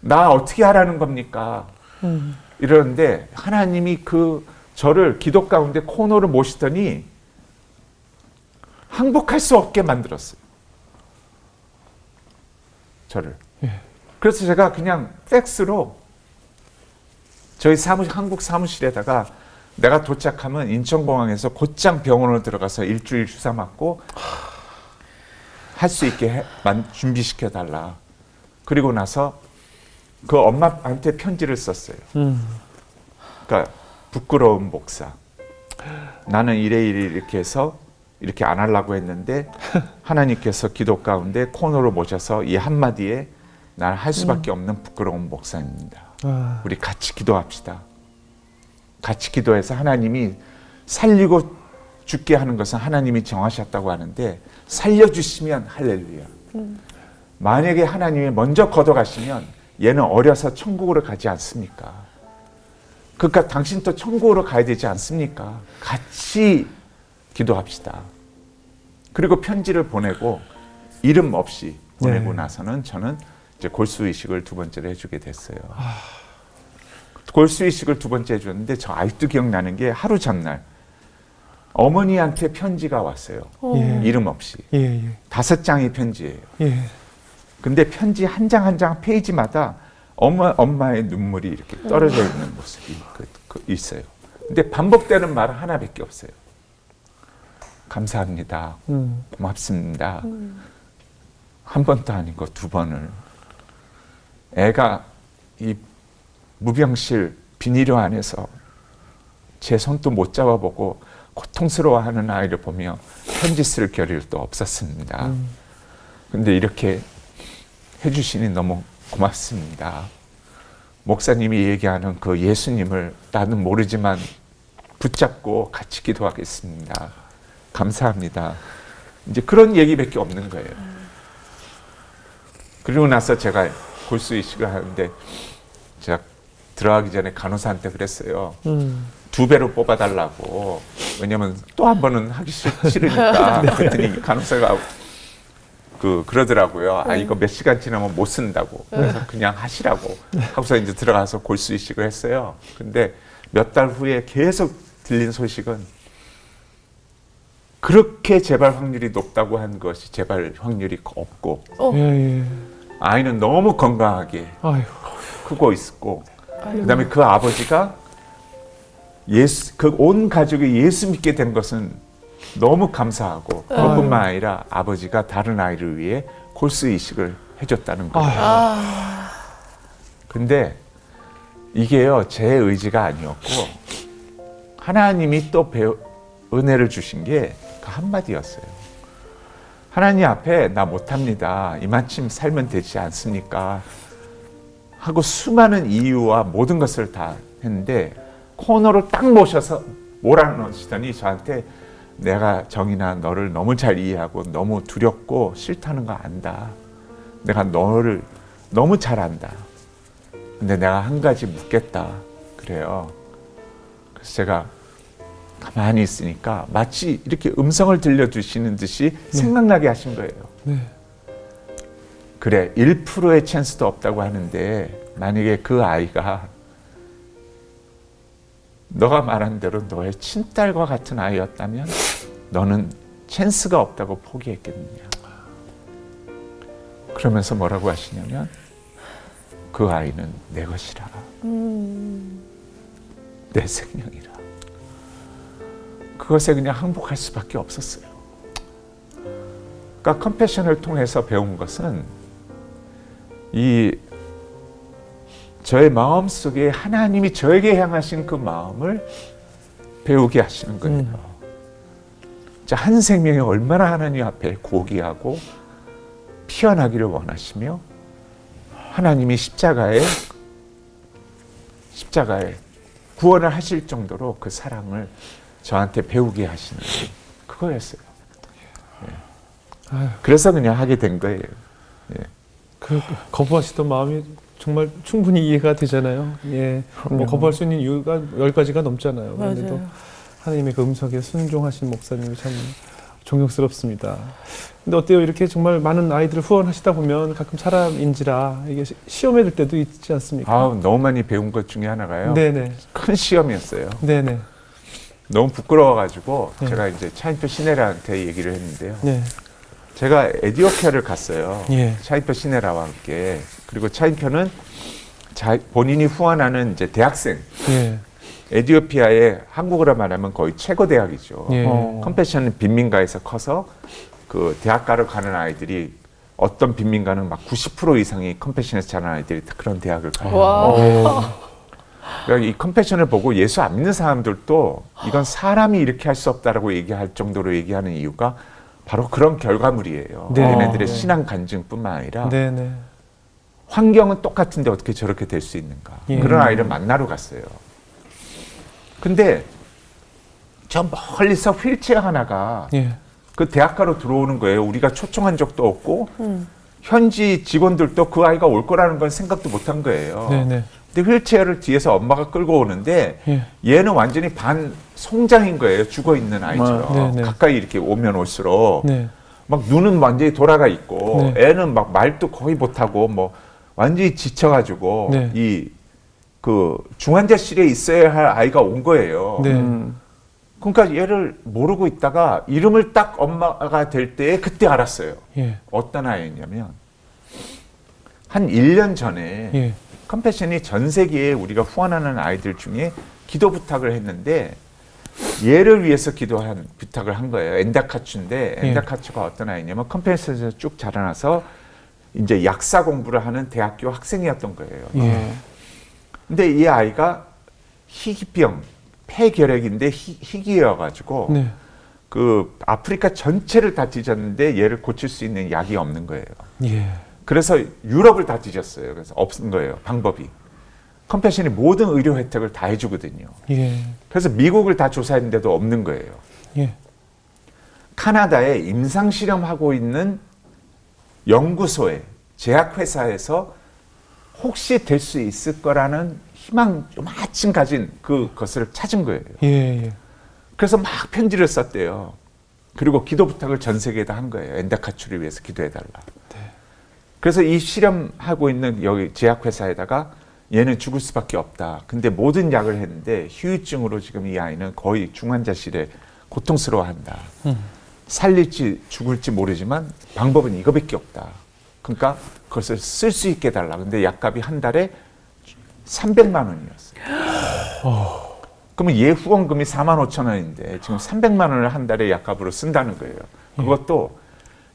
나 어떻게 하라는 겁니까? 이러는데 하나님이 저를 기도 가운데 코너로 모시더니 항복할 수 없게 만들었어요. 저를. 예. 그래서 제가 그냥 팩스로 저희 한국 사무실에다가 내가 도착하면 인천공항에서 곧장 병원으로 들어가서 일주일 주사 맞고 할 수 있게 준비시켜 달라. 그리고 나서 그 엄마한테 편지를 썼어요. 그러니까 부끄러운 목사. 나는 이래 이렇게 해서 이렇게 안 하려고 했는데 하나님께서 기도 가운데 코너로 모셔서 이 한마디에 난 할 수밖에 없는 부끄러운 목사입니다. 아. 우리 같이 기도합시다. 같이 기도해서 하나님이 살리고 죽게 하는 것은 하나님이 정하셨다고 하는데 살려주시면 할렐루야. 만약에 하나님이 먼저 걷어가시면 얘는 어려서 천국으로 가지 않습니까? 그러니까 당신도 천국으로 가야 되지 않습니까? 같이 기도합시다. 그리고 편지를 보내고 이름 없이 보내고 네. 나서는 저는 이제 골수 이식을 두 번째로 해주게 됐어요. 골수 이식을 두 번째 해줬는데 저 아직도 기억나는 게 하루 전날 어머니한테 편지가 왔어요. 예. 이름 없이. 예, 예. 5장의 편지예요. 예. 근데 편지 한 장 한 장 페이지마다 엄마의 눈물이 이렇게 떨어져 있는 모습이 있어요. 근데 반복되는 말은 하나밖에 없어요. 감사합니다. 고맙습니다. 한 번도 아니고 2번을. 애가 이 무병실 비닐로 안에서 제 손도 못 잡아보고 고통스러워하는 아이를 보며 편지 쓸 겨를도 없었습니다. 근데 이렇게 해주시니 너무 고맙습니다. 목사님이 얘기하는 그 예수님을 나는 모르지만 붙잡고 같이 기도하겠습니다. 감사합니다. 이제 그런 얘기밖에 없는 거예요. 그리고 나서 제가 골수 이식을 하는데 제가 들어가기 전에 간호사한테 그랬어요. 2배로 뽑아달라고. 왜냐면 또 한 번은 하기 싫으니까. 그랬더니 간호사가 그러더라고요. 아, 이거 몇 시간 지나면 못 쓴다고. 그래서 그냥 하시라고. 하고서 이제 들어가서 골수 이식을 했어요. 근데 몇 달 후에 계속 들린 소식은 그렇게 재발 확률이 높다고 한 것이 재발 확률이 없고 예, 예. 아이는 너무 건강하게 아유. 크고 있었고 그다음에 그 아버지가 그 온 가족이 예수 믿게 된 것은 너무 감사하고 그것뿐만 아니라 아버지가 다른 아이를 위해 골수 이식을 해줬다는 거예요. 근데 이게요 제 의지가 아니었고 하나님이 또 은혜를 주신 게 그 한마디였어요. 하나님 앞에 나 못합니다. 이만큼 살면 되지 않습니까? 하고 수많은 이유와 모든 것을 다 했는데 코너로 딱 모셔서 몰아넣으시더니 저한테 내가 정인아 너를 너무 잘 이해하고 너무 두렵고 싫다는 거 안다. 내가 너를 너무 잘 안다. 근데 내가 한 가지 묻겠다. 그래요. 그래서 제가 가만히 있으니까 마치 이렇게 음성을 들려주시는 듯이 생각나게 하신 거예요. 네. 그래 1%의 찬스도 없다고 하는데 만약에 그 아이가 너가 말한 대로 너의 친딸과 같은 아이였다면 너는 찬스가 없다고 포기했겠느냐. 그러면서 뭐라고 하시냐면 그 아이는 내 것이라. 내 생명이라. 그것에 그냥 항복할 수밖에 없었어요. 그러니까 컴패션을 통해서 배운 것은 저의 마음 속에 하나님이 저에게 향하신 그 마음을 배우게 하시는 거예요. 자, 한 생명이 얼마나 하나님 앞에 고귀하고 피어나기를 원하시며 하나님이 십자가에 구원을 하실 정도로 그 사랑을 저한테 배우게 하시는 게 그거였어요. 예. 그래서 그냥 하게 된 거예요. 예. 그 거부하시던 마음이 정말 충분히 이해가 되잖아요. 예. 뭐 거부할 수 있는 이유가 10가지가 넘잖아요. 그런데도 하나님의 그 음성에 순종하신 목사님이 참 존경스럽습니다. 근데 어때요? 이렇게 정말 많은 아이들을 후원하시다 보면 가끔 사람인지라 이게 시험에 들 때도 있지 않습니까? 너무 많이 배운 것 중에 하나가요. 네네. 큰 시험이었어요. 네네. 너무 부끄러워가지고 네. 제가 이제 차인표 시네라한테 얘기를 했는데요. 네. 제가 에티오피아를 갔어요. 예. 차인표 시네라와 함께. 그리고 차인표는 본인이 후원하는 이제 대학생. 예. 에티오피아의 한국으로 말하면 거의 최고 대학이죠. 예. 컴패션은 빈민가에서 커서 그 대학가를 가는 아이들이 어떤 빈민가는 막 90% 이상이 컴패션에서 자란 아이들이 그런 대학을 가요. 와. 그러니까 이 컴패션을 보고 예수 안 믿는 사람들도 이건 사람이 이렇게 할 수 없다라고 얘기할 정도로 얘기하는 이유가 바로 그런 결과물이에요. 네. 얘네들의 네. 신앙 간증뿐만 아니라 네네. 환경은 똑같은데 어떻게 저렇게 될 수 있는가. 예. 그런 아이를 만나러 갔어요. 근데 저 멀리서 휠체어 하나가 예. 그 대학가로 들어오는 거예요. 우리가 초청한 적도 없고 현지 직원들도 그 아이가 올 거라는 건 생각도 못한 거예요. 네네. 근데 휠체어를 뒤에서 엄마가 끌고 오는데 예. 얘는 완전히 반 송장인 거예요. 죽어 있는 아이처럼. 네네. 가까이 이렇게 오면 올수록 네. 막 눈은 완전히 돌아가 있고 네. 애는 막 말도 거의 못하고 뭐 완전히 지쳐가지고 네. 이 그 중환자실에 있어야 할 아이가 온 거예요. 네. 그러니까 얘를 모르고 있다가 이름을 딱 엄마가 될 때에 그때 알았어요. 예. 어떤 아이였냐면 한 1년 전에 예. 컴패션이 전 세계에 우리가 후원하는 아이들 중에 기도 부탁을 했는데 얘를 위해서 부탁을 한 거예요. 엔다카츠인데 예. 엔다카츠가 어떤 아이냐면 컴패션에서 쭉 자라나서 이제 약사 공부를 하는 대학교 학생이었던 거예요. 예. 근데 이 아이가 희귀병, 폐결핵인데 희귀여가지고 네. 그 아프리카 전체를 다 뒤졌는데 얘를 고칠 수 있는 약이 없는 거예요. 예. 그래서 유럽을 다 뒤졌어요. 그래서 없은 거예요, 방법이. 컴패션이 모든 의료 혜택을 다 해주거든요. 예. 그래서 미국을 다 조사했는데도 없는 거예요. 예. 카나다에 임상 실험하고 있는 연구소에 제약회사에서 혹시 될 수 있을 거라는 희망 요마침 가진 그것을 찾은 거예요. 예. 그래서 막 편지를 썼대요. 그리고 기도 부탁을 전 세계에다 한 거예요. 엔다카츠를 위해서 기도해달라. 네. 그래서 이 실험하고 있는 여기 제약회사에다가 얘는 죽을 수밖에 없다. 근데 모든 약을 했는데 후유증으로 지금 이 아이는 거의 중환자실에 고통스러워한다. 살릴지 죽을지 모르지만 방법은 이거밖에 없다. 그러니까 그것을 쓸 수 있게 해달라. 근데 약값이 한 달에 300만 원이었어요. 그러면 얘 후원금이 45,000원인데 지금 300만 원을 한 달에 약값으로 쓴다는 거예요. 그것도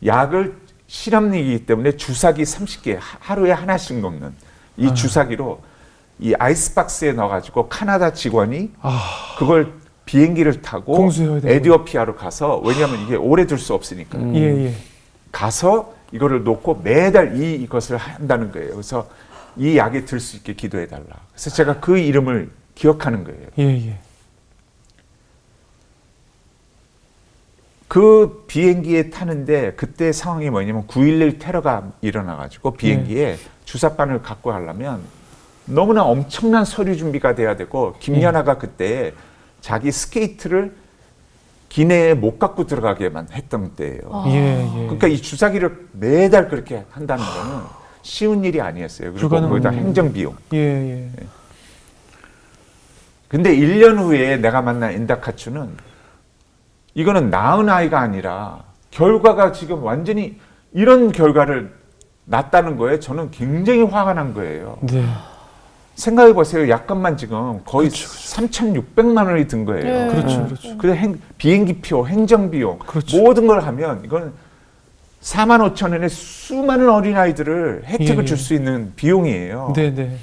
약을 실험이기 때문에 주사기 30개 하루에 하나씩 놓는 이 주사기로 이 아이스박스에 넣어가지고 카나다 직원이 그걸 비행기를 타고 공수해야 되는 에티오피아로 가서 왜냐하면 이게 오래 둘 수 없으니까 예. 예. 가서 이거를 놓고 매달 이것을 한다는 거예요. 그래서 이 약에 들 수 있게 기도해달라. 그래서 제가 그 이름을 기억하는 거예요. 예. 예. 그 비행기에 타는데 그때 상황이 뭐냐면 9.11 테러가 일어나가지고 비행기에 주사바늘 갖고 가려면 너무나 엄청난 서류 준비가 돼야 되고 김연아가 그때 자기 스케이트를 기내에 못 갖고 들어가게만 했던 때예요. 예. 예. 그러니까 이 주사기를 매달 그렇게 한다는 거는 쉬운 일이 아니었어요. 그리고 거기다 행정비용. 예. 예. 근데 1년 후에 내가 만난 엔다카츠는 이거는 낳은 아이가 아니라 결과가 지금 완전히 이런 결과를 낳았다는 거에 저는 굉장히 화가 난 거예요. 네. 생각해 보세요. 약값만 지금 거의 3,600만 원이 든 거예요. 그렇죠. 그렇죠. 그래서 비행기표, 행정비용 그렇죠. 모든 걸 하면 이건 45,000원에 수많은 어린아이들을 혜택을 예. 줄 수 있는 비용이에요. 네. 네.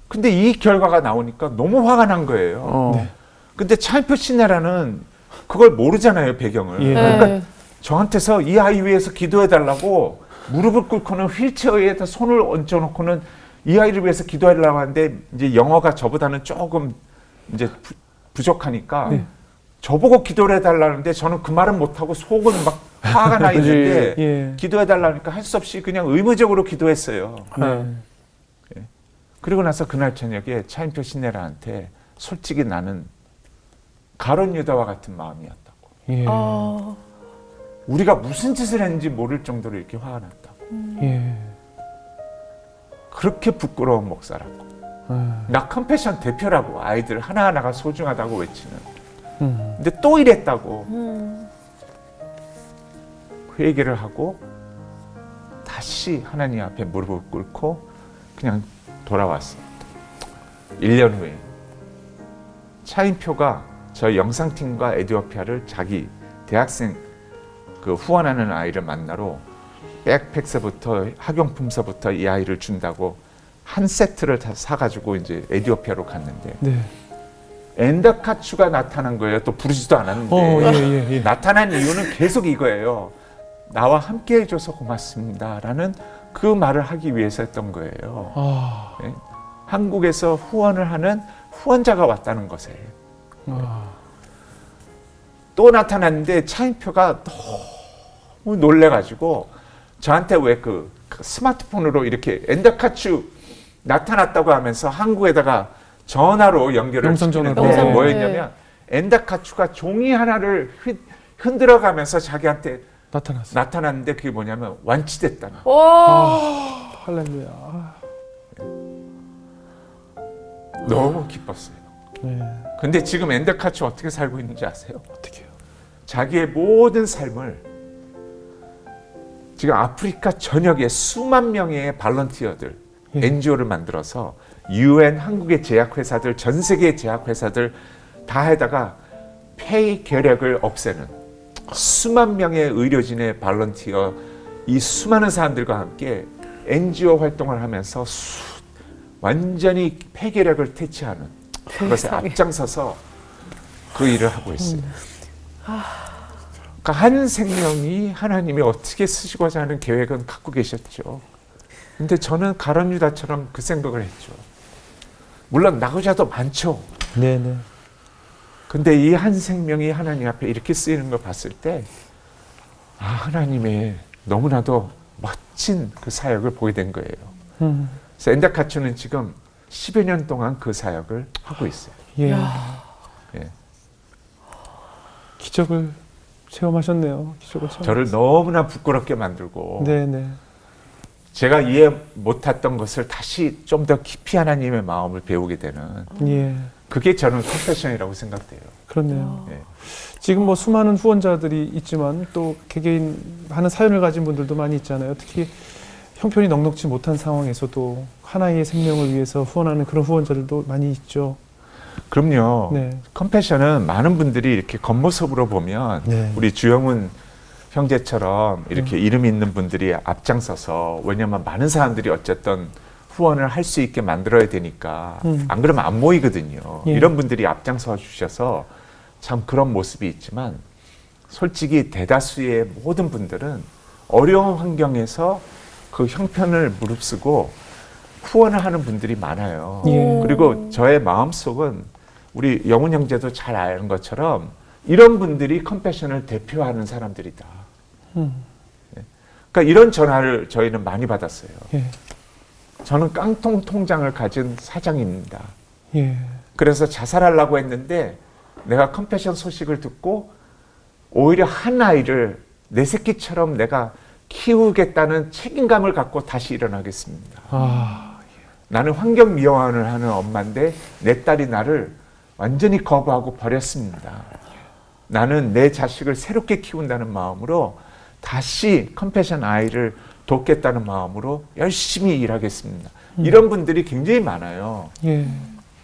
근데 이 결과가 나오니까 너무 화가 난 거예요. 네. 근데 차인표 신내라는 그걸 모르잖아요, 배경을. 예. 그러니까 저한테서 이 아이 위해서 기도해달라고 무릎을 꿇고는 휠체어에다 손을 얹어놓고는 이 아이를 위해서 기도하려고 하는데 이제 영어가 저보다는 조금 이제 부족하니까 저보고 기도를 해달라는데 저는 그 말은 못하고 속은 막 화가 나 있는데 예. 기도해달라니까 할 수 없이 그냥 의무적으로 기도했어요. 네. 그리고 나서 그날 저녁에 차인표 신내라한테 솔직히 나는 가룟 유다와 같은 마음이었다고. 예. 우리가 무슨 짓을 했는지 모를 정도로 이렇게 화가 났다고. 예. 그렇게 부끄러운 목사라고. 나 컴패션 대표라고. 아이들 하나하나가 소중하다고 외치는. 근데 또 이랬다고. 회개를 하고 다시 하나님 앞에 무릎을 꿇고 그냥 돌아왔습니다. 1년 후에 차인표가 저 영상팀과 에티오피아를 자기 대학생 그 후원하는 아이를 만나러 백팩서부터 학용품서부터 이 아이를 준다고 한 세트를 다 사가지고 이제 에티오피아로 갔는데 네. 엔다카츠가 나타난 거예요. 또 부르지도 않았는데 예. 나타난 이유는 계속 이거예요. 나와 함께 해줘서 고맙습니다라는 그 말을 하기 위해서였던 거예요. 예? 한국에서 후원을 하는 후원자가 왔다는 것에 또 나타났는데 차인표가 너무 놀래가지고 저한테 왜 그 스마트폰으로 이렇게 엔다카츠 나타났다고 하면서 한국에다가 전화로 연결을 영상 시키는데 전화로. 뭐였냐면 엔다카츠가 종이 하나를 흔들어가면서 자기한테 나타났는데 그게 뭐냐면 완치됐다는. 와. 할렐루야. 너무 기뻤어요. 네. 근데 지금 엔더카츠 어떻게 살고 있는지 아세요? 어떻게요? 자기의 모든 삶을 지금 아프리카 전역에 수만 명의 발런티어들, 예. NGO를 만들어서 UN 한국의 제약회사들, 전 세계의 제약회사들 다 해다가 폐의 결핵을 없애는 수만 명의 의료진의 발런티어, 이 수많은 사람들과 함께 NGO 활동을 하면서 완전히 폐결핵을 퇴치하는 그것에 앞장서서 그 일을 하고 있어요. 그러니까 한 생명이 하나님이 어떻게 쓰시고자 하는 계획은 갖고 계셨죠. 근데 저는 가룟 유다처럼 그 생각을 했죠. 물론 낙오자도 많죠. 네네. 근데 이 한 생명이 하나님 앞에 이렇게 쓰이는 걸 봤을 때, 아, 하나님의 너무나도 멋진 그 사역을 보게 된 거예요. 그래서 엔더카츠는 지금 10여 년 동안 그 사역을 하고 있어요. 예. 예. 기적을 체험하셨네요. 기적을 체험. 저를 너무나 부끄럽게 만들고, 네네. 제가 이해 못했던 것을 다시 좀 더 깊이 하나님의 마음을 배우게 되는, 예. 그게 저는 컴패션이라고 생각돼요. 그렇네요. 예. 지금 뭐 수많은 후원자들이 있지만 또 개개인 하는 사연을 가진 분들도 많이 있잖아요. 특히 형편이 넉넉지 못한 상황에서도 하나의 생명을 위해서 후원하는 그런 후원자들도 많이 있죠. 그럼요. 네. 컴패션은 많은 분들이 이렇게 겉모습으로 보면 네. 우리 주영훈 형제처럼 이렇게 이름 있는 분들이 앞장서서, 왜냐하면 많은 사람들이 어쨌든 후원을 할 수 있게 만들어야 되니까 안 그러면 안 모이거든요. 예. 이런 분들이 앞장서 주셔서 참 그런 모습이 있지만, 솔직히 대다수의 모든 분들은 어려운 환경에서 그 형편을 무릅쓰고 후원을 하는 분들이 많아요. 예. 그리고 저의 마음속은 우리 영훈 형제도 잘 아는 것처럼 이런 분들이 컴패션을 대표하는 사람들이다. 그러니까 이런 전화를 저희는 많이 받았어요. 예. 저는 깡통 통장을 가진 사장입니다. 예. 그래서 자살하려고 했는데 내가 컴패션 소식을 듣고 오히려 한 아이를 내 새끼처럼 내가 키우겠다는 책임감을 갖고 다시 일어나겠습니다. 아, 나는 환경 미화원을 하는 엄마인데 내 딸이 나를 완전히 거부하고 버렸습니다. 나는 내 자식을 새롭게 키운다는 마음으로 다시 컴패션 아이를 돕겠다는 마음으로 열심히 일하겠습니다. 이런 분들이 굉장히 많아요. 예.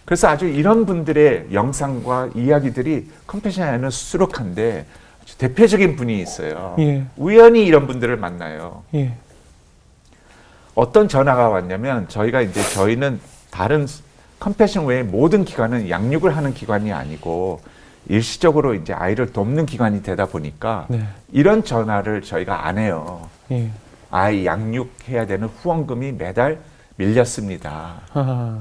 그래서 아주 이런 분들의 영상과 이야기들이 컴패션 안에는 수록한데 아주 대표적인 분이 있어요. 예. 우연히 이런 분들을 만나요. 예. 어떤 전화가 왔냐면, 저희는 다른 컴패션 외에 모든 기관은 양육을 하는 기관이 아니고 일시적으로 이제 아이를 돕는 기관이 되다 보니까 네. 이런 전화를 저희가 안 해요. 예. 아이 양육해야 되는 후원금이 매달 밀렸습니다. 아,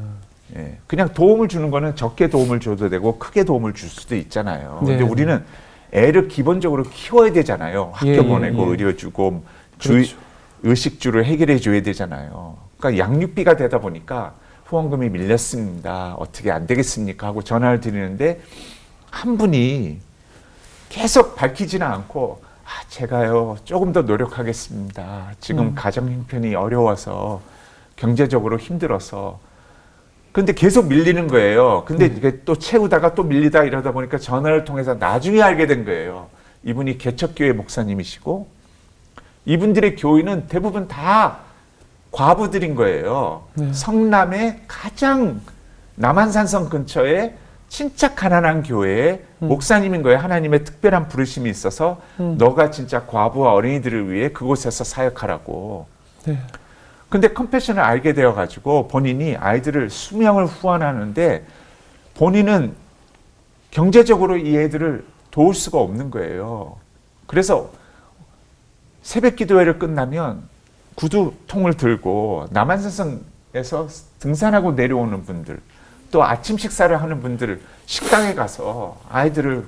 예, 그냥 도움을 주는 거는 적게 도움을 줘도 되고 크게 도움을 줄 수도 있잖아요. 네. 근데 우리는 애를 기본적으로 키워야 되잖아요. 학교 예, 보내고 예. 의료 주고 그렇죠. 의식주를 해결해 줘야 되잖아요. 그러니까 양육비가 되다 보니까 후원금이 밀렸습니다. 어떻게 안 되겠습니까? 하고 전화를 드리는데 한 분이 계속 밝히지는 않고, 제가요 조금 더 노력하겠습니다. 지금 가정 형편이 어려워서 경제적으로 힘들어서. 근데 계속 밀리는 거예요. 근데 이게 또 채우다가 또 밀리다 이러다 보니까 전화를 통해서 나중에 알게 된 거예요. 이분이 개척교회 목사님이시고 이분들의 교인은 대부분 다 과부들인 거예요. 네. 성남의 가장 남한산성 근처에 진짜 가난한 교회의 목사님인 거예요. 하나님의 특별한 부르심이 있어서 너가 진짜 과부와 어린이들을 위해 그곳에서 사역하라고. 네. 근데 컴패션을 알게 되어가지고 본인이 아이들을 수명을 후원하는데 본인은 경제적으로 이 애들을 도울 수가 없는 거예요. 그래서 새벽 기도회를 끝나면 구두통을 들고 남한산성에서 등산하고 내려오는 분들, 또 아침 식사를 하는 분들 식당에 가서 아이들을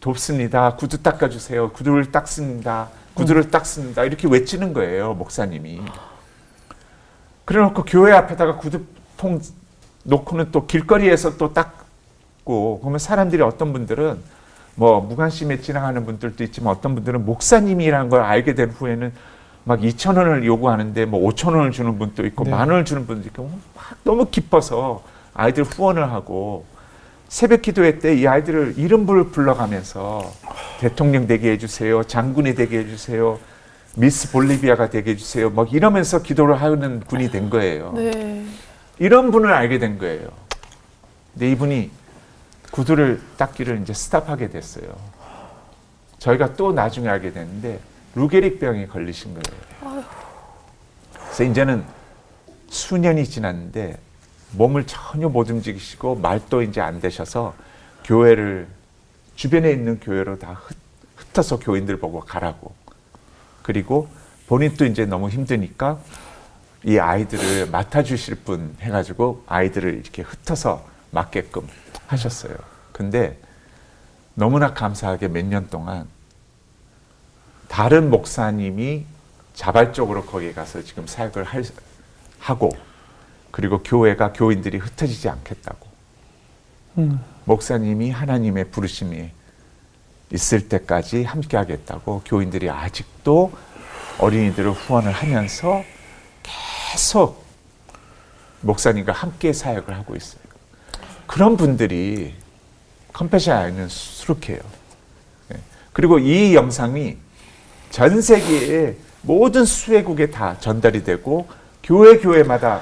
돕습니다. 구두 닦아주세요. 구두를 닦습니다. 구두를 닦습니다. 이렇게 외치는 거예요, 목사님이. 그래놓고 교회 앞에다가 구두통 놓고는 또 길거리에서 또 닦고, 그러면 사람들이 어떤 분들은 뭐 무관심에 지나가는 분들도 있지만 어떤 분들은 목사님이라는 걸 알게 된 후에는 막 2,000원을 요구하는데 뭐 5,000원을 주는 분도 있고 네. 10,000원을 주는 분도 있고 막 너무 기뻐서 아이들 후원을 하고 새벽 기도회 때 이 아이들을 이름을 불러가면서 대통령 되게 해주세요, 장군이 되게 해주세요, 미스 볼리비아가 되게 해주세요, 막 이러면서 기도를 하는 분이 된 거예요. 네. 이런 분을 알게 된 거예요. 근데 이분이 구두를 닦기를 이제 스탑하게 됐어요. 저희가 또 나중에 알게 됐는데 루게릭병에 걸리신 거예요. 그래서 이제는 수년이 지났는데 몸을 전혀 못 움직이시고 말도 이제 안 되셔서 교회를 주변에 있는 교회로 다 흩어서 교인들 보고 가라고. 그리고 본인도 이제 너무 힘드니까 이 아이들을 맡아주실 분 해가지고 아이들을 이렇게 흩어서 맡게끔 하셨어요. 근데 너무나 감사하게 몇 년 동안 다른 목사님이 자발적으로 거기에 가서 지금 사역을 하고 그리고 교회가 교인들이 흩어지지 않겠다고 목사님이 하나님의 부르심이 있을 때까지 함께 하겠다고 교인들이 아직도 어린이들을 후원을 하면서 계속 목사님과 함께 사역을 하고 있어요. 그런 분들이 컴패션 아이는 수룩해요. 그리고 이 영상이 전 세계의 모든 수혜국에 다 전달이 되고 교회마다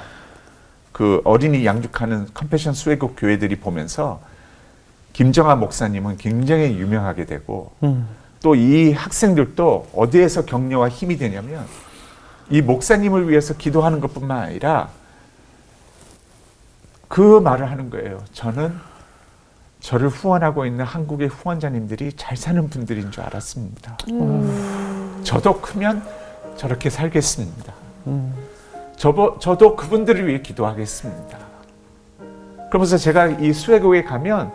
그 어린이 양육하는 컴패션 수혜국 교회들이 보면서 김정아 목사님은 굉장히 유명하게 되고 또 이 학생들도 어디에서 격려와 힘이 되냐면 이 목사님을 위해서 기도하는 것뿐만 아니라 그 말을 하는 거예요. 저는 저를 후원하고 있는 한국의 후원자님들이 잘 사는 분들인 줄 알았습니다. 저도 크면 저렇게 살겠습니다. 저도 그분들을 위해 기도하겠습니다. 그러면서 제가 이 수혜국에 가면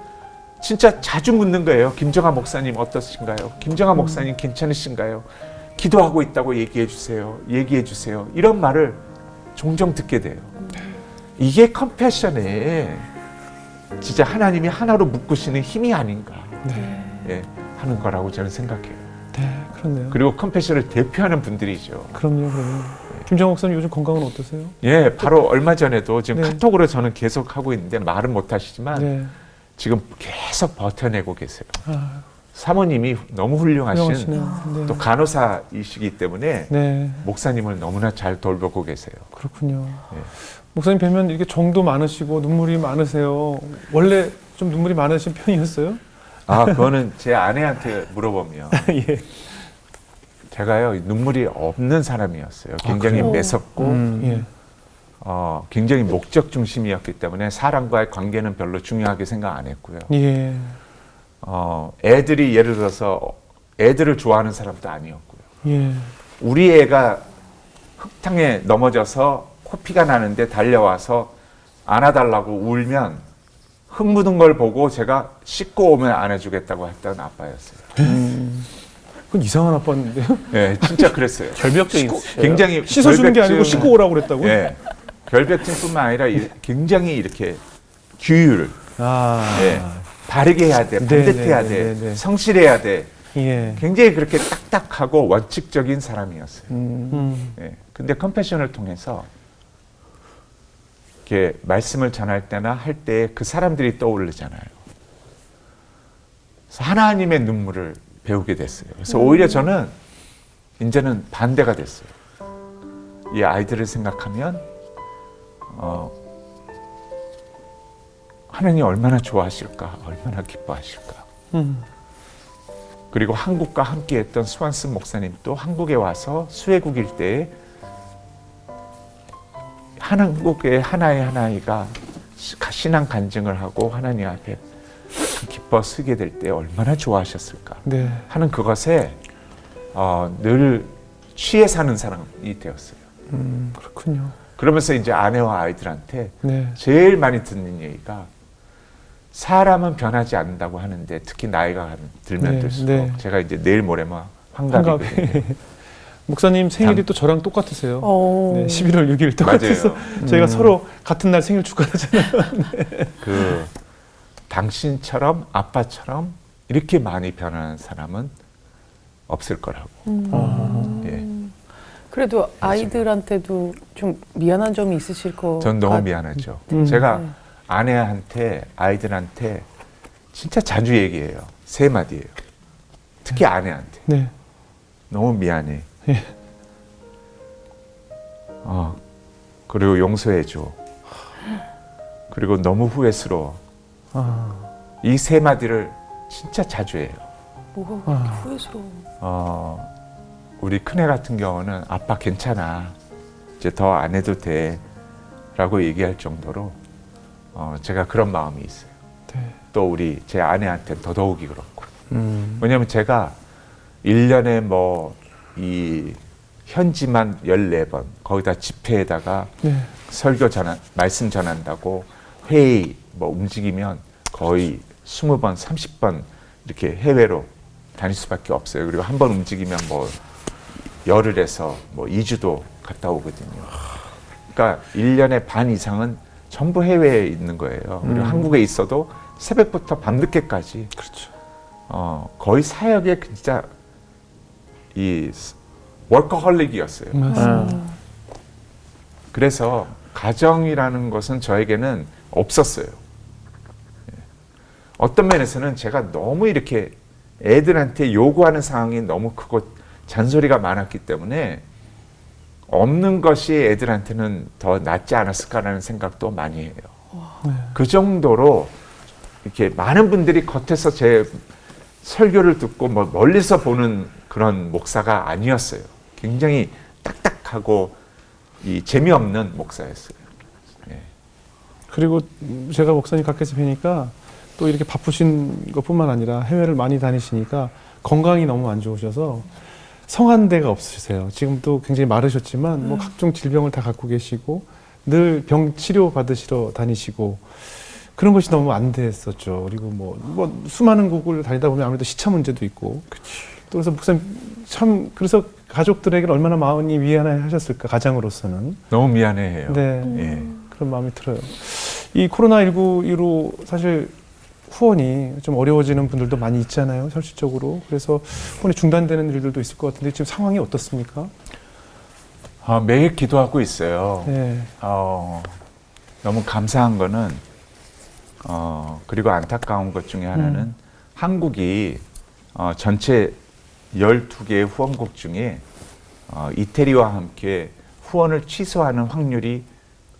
진짜 자주 묻는 거예요. 김정아 목사님 어떠신가요? 김정아 목사님 괜찮으신가요? 기도하고 있다고 얘기해 주세요. 얘기해 주세요. 이런 말을 종종 듣게 돼요. 이게 컴패션에 진짜 하나님이 하나로 묶으시는 힘이 아닌가 예, 하는 거라고 저는 생각해요. 네, 그렇네요. 그리고 컴패션을 대표하는 분들이죠. 그럼요. 김정옥 목사님 요즘 건강은 어떠세요? 예, 바로 얼마 전에도 지금 네. 카톡으로 저는 계속 하고 있는데 말은 못 하시지만 네. 지금 계속 버텨내고 계세요. 아, 사모님이 너무 훌륭하신 훌륭하시네요. 네. 또 간호사이시기 때문에 네, 목사님을 너무나 잘 돌보고 계세요. 그렇군요. 네. 목사님 뵈면 이렇게 정도 많으시고 눈물이 많으세요. 원래 좀 눈물이 많으신 편이었어요? 아, 그거는 제 아내한테 물어보면 예. 제가요 눈물이 없는 사람이었어요. 굉장히 그래요? 매섭고 예. 굉장히 목적 중심이었기 때문에 사람과의 관계는 별로 중요하게 생각 안 했고요. 예. 애들이 예를 들어서 애들을 좋아하는 사람도 아니었고요. 예. 우리 애가 흙탕에 넘어져서 코피가 나는데 달려와서 안아달라고 울면 흙 묻은 걸 보고 제가 씻고 오면 안아주겠다고 했던 아빠였어요. 그건 이상한 아빠인데요? 네, 진짜 그랬어요. 결벽증 있으셔요? 굉장히 씻어주는 게 아니고 결벽증- 씻고 오라고 그랬다고요? 예, 결벽증뿐만 아니라 굉장히 이렇게 규율, 아. 예, 바르게 해야 돼, 반듯해야 네, 돼, 네, 네, 네. 성실해야 돼. 예. 굉장히 그렇게 딱딱하고 원칙적인 사람이었어요. 음. 예, 근데 컴패션을 통해서 이렇게 말씀을 전할 때나 할 때 그 사람들이 떠오르잖아요. 그래서 하나님의 눈물을 배우게 됐어요. 그래서 오히려 저는 이제는 반대가 됐어요. 이 아이들을 생각하면 하나님 얼마나 좋아하실까, 얼마나 기뻐하실까. 그리고 한국과 함께했던 수완슨 목사님도 한국에 와서 수혜국일 때 한국의 하나이가 신앙 간증을 하고 하나님 앞에 기뻐 서게 될 때 얼마나 좋아하셨을까 네. 하는 그것에 늘 취해 사는 사람이 되었어요. 그렇군요. 그러면서 이제 아내와 아이들한테 네. 제일 많이 듣는 얘기가 사람은 변하지 않는다고 하는데 특히 나이가 들면 네, 들수록 네. 제가 이제 내일 모레면 환갑이거든요. 목사님 생일이 또 저랑 똑같으세요. 오. 네, 11월 6일 똑같아서 맞아요. 저희가 서로 같은 날 생일 축하하잖아요. 그 당신처럼 아빠처럼 이렇게 많이 변하는 사람은 없을 거라고. 예. 그래도 아이들한테도 좀 미안한 점이 있으실 거. 전 너무 미안하죠. 제가 아내한테, 아이들한테 진짜 자주 얘기해요. 3마디예요. 특히 아내한테. 네. 너무 미안해. 예. 그리고 용서해줘. 그리고 너무 후회스러워. 이 3마디를 진짜 자주 해요. 뭐가 그렇게 후회스러워. 우리 큰애 같은 경우는 아빠 괜찮아. 이제 더 안 해도 돼. 라고 얘기할 정도로 제가 그런 마음이 있어요. 네. 또 우리 제 아내한테 더더욱이 그렇고. 왜냐면 제가 1년에 뭐 이 현지만 14번 거기다 집회에다가 네. 설교 말씀 전한다고 회의 뭐 움직이면 거의 20번, 30번 이렇게 해외로 다닐 수밖에 없어요. 그리고 한 번 움직이면 뭐 열흘 해서 뭐 2주도 갔다 오거든요. 그러니까 1년에 반 이상은 전부 해외에 있는 거예요. 그리고 한국에 있어도 새벽부터 밤늦게까지. 그렇죠. 거의 사역에 진짜 이 워커홀릭이었어요. 맞습니다. 그래서 가정이라는 것은 저에게는 없었어요. 어떤 면에서는 제가 너무 이렇게 애들한테 요구하는 상황이 너무 크고 잔소리가 많았기 때문에 없는 것이 애들한테는 더 낫지 않았을까라는 생각도 많이 해요. 그 정도로 이렇게 많은 분들이 겉에서 제 설교를 듣고 뭐 멀리서 보는 그런 목사가 아니었어요. 굉장히 딱딱하고 이 재미없는 목사였어요. 예. 그리고 제가 목사님 가까이서 뵈니까 또 이렇게 바쁘신 것뿐만 아니라 해외를 많이 다니시니까 건강이 너무 안 좋으셔서 성한 데가 없으세요. 지금도 굉장히 마르셨지만 뭐 각종 질병을 다 갖고 계시고 늘 병 치료 받으시러 다니시고 그런 것이 너무 안 됐었죠. 그리고 뭐 수많은 곳을 다니다 보면 아무래도 시차 문제도 있고. 또 그래서 목사님 참 그래서 가족들에게 얼마나 마음이 미안하셨을까 가장으로서는. 너무 미안해해요. 네. 예. 그런 마음이 들어요. 이 코로나19로 사실 후원이 좀 어려워지는 분들도 많이 있잖아요, 현실적으로. 그래서 후원이 중단되는 일들도 있을 것 같은데 지금 상황이 어떻습니까? 매일 기도하고 있어요. 네. 너무 감사한 거는 그리고 안타까운 것 중에 하나는 한국이 전체 12개의 후원국 중에 이태리와 함께 후원을 취소하는 확률이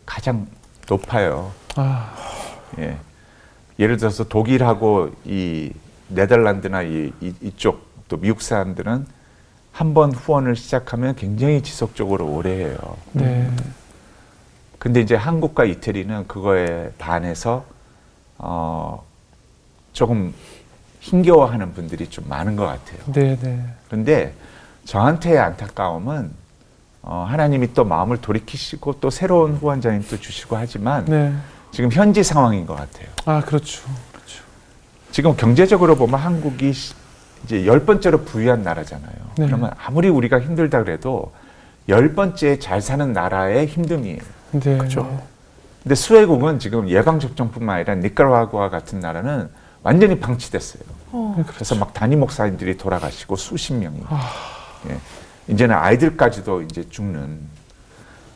가장 높아요. 예. 예를 들어서 독일하고 이 네덜란드나 이쪽 또 미국 사람들은 한 번 후원을 시작하면 굉장히 지속적으로 오래 해요. 네. 근데 이제 한국과 이태리는 그거에 반해서 조금 힘겨워하는 분들이 좀 많은 것 같아요. 네, 네. 그런데 저한테의 안타까움은 하나님이 또 마음을 돌이키시고 또 새로운 후원자님 또 주시고 하지만 네. 지금 현지 상황인 것 같아요. 아, 그렇죠. 그렇죠. 지금 경제적으로 보면 한국이 이제 10번째로 부유한 나라잖아요. 네. 그러면 아무리 우리가 힘들다 그래도 10번째 잘 사는 나라의 힘듦이에요. 네. 그렇죠. 근데 수혜국은 지금 예방접종뿐만 아니라 니카라과와 같은 나라는 완전히 방치됐어요. 그래서 막 단임 목사님들이 돌아가시고 수십 명이. 예. 이제는 아이들까지도 이제 죽는.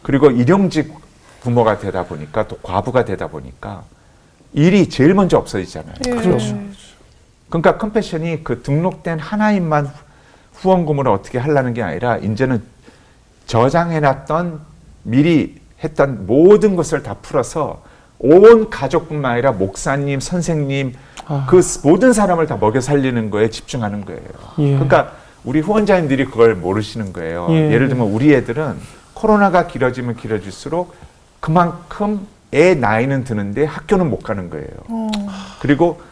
그리고 일용직 부모가 되다 보니까 또 과부가 되다 보니까 일이 제일 먼저 없어지잖아요. 그렇죠. 그러니까 컴패션이 그 등록된 하나님만 후원금으로 어떻게 하려는 게 아니라 이제는 저장해놨던 미리 했던 모든 것을 다 풀어서 온 가족뿐만 아니라 목사님, 선생님 그 모든 사람을 다 먹여 살리는 거에 집중하는 거예요. 예. 그러니까 우리 후원자님들이 그걸 모르시는 거예요. 예. 예를 들면 우리 애들은 코로나가 길어지면 길어질수록 그만큼 애 나이는 드는데 학교는 못 가는 거예요. 그리고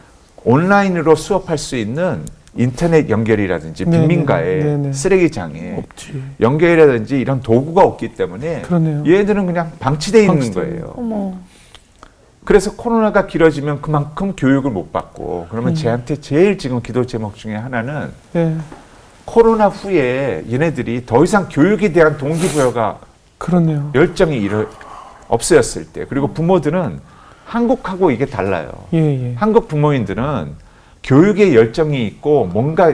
온라인으로 수업할 수 있는 인터넷 연결이라든지 네네. 빈민가에 네네. 쓰레기장에 없지. 연결이라든지 이런 도구가 없기 때문에 그러네요. 얘들은 그냥 방치되어 있는 방치돼 거예요. 어머. 그래서 코로나가 길어지면 그만큼 교육을 못 받고 그러면 쟤한테 제일 지금 기도 제목 중에 하나는 네. 코로나 후에 얘네들이 더 이상 교육에 대한 동기부여가 그렇네요. 열정이 없어졌을 때 그리고 부모들은 한국하고 이게 달라요. 예, 예. 한국 부모님들은 교육에 열정이 있고 뭔가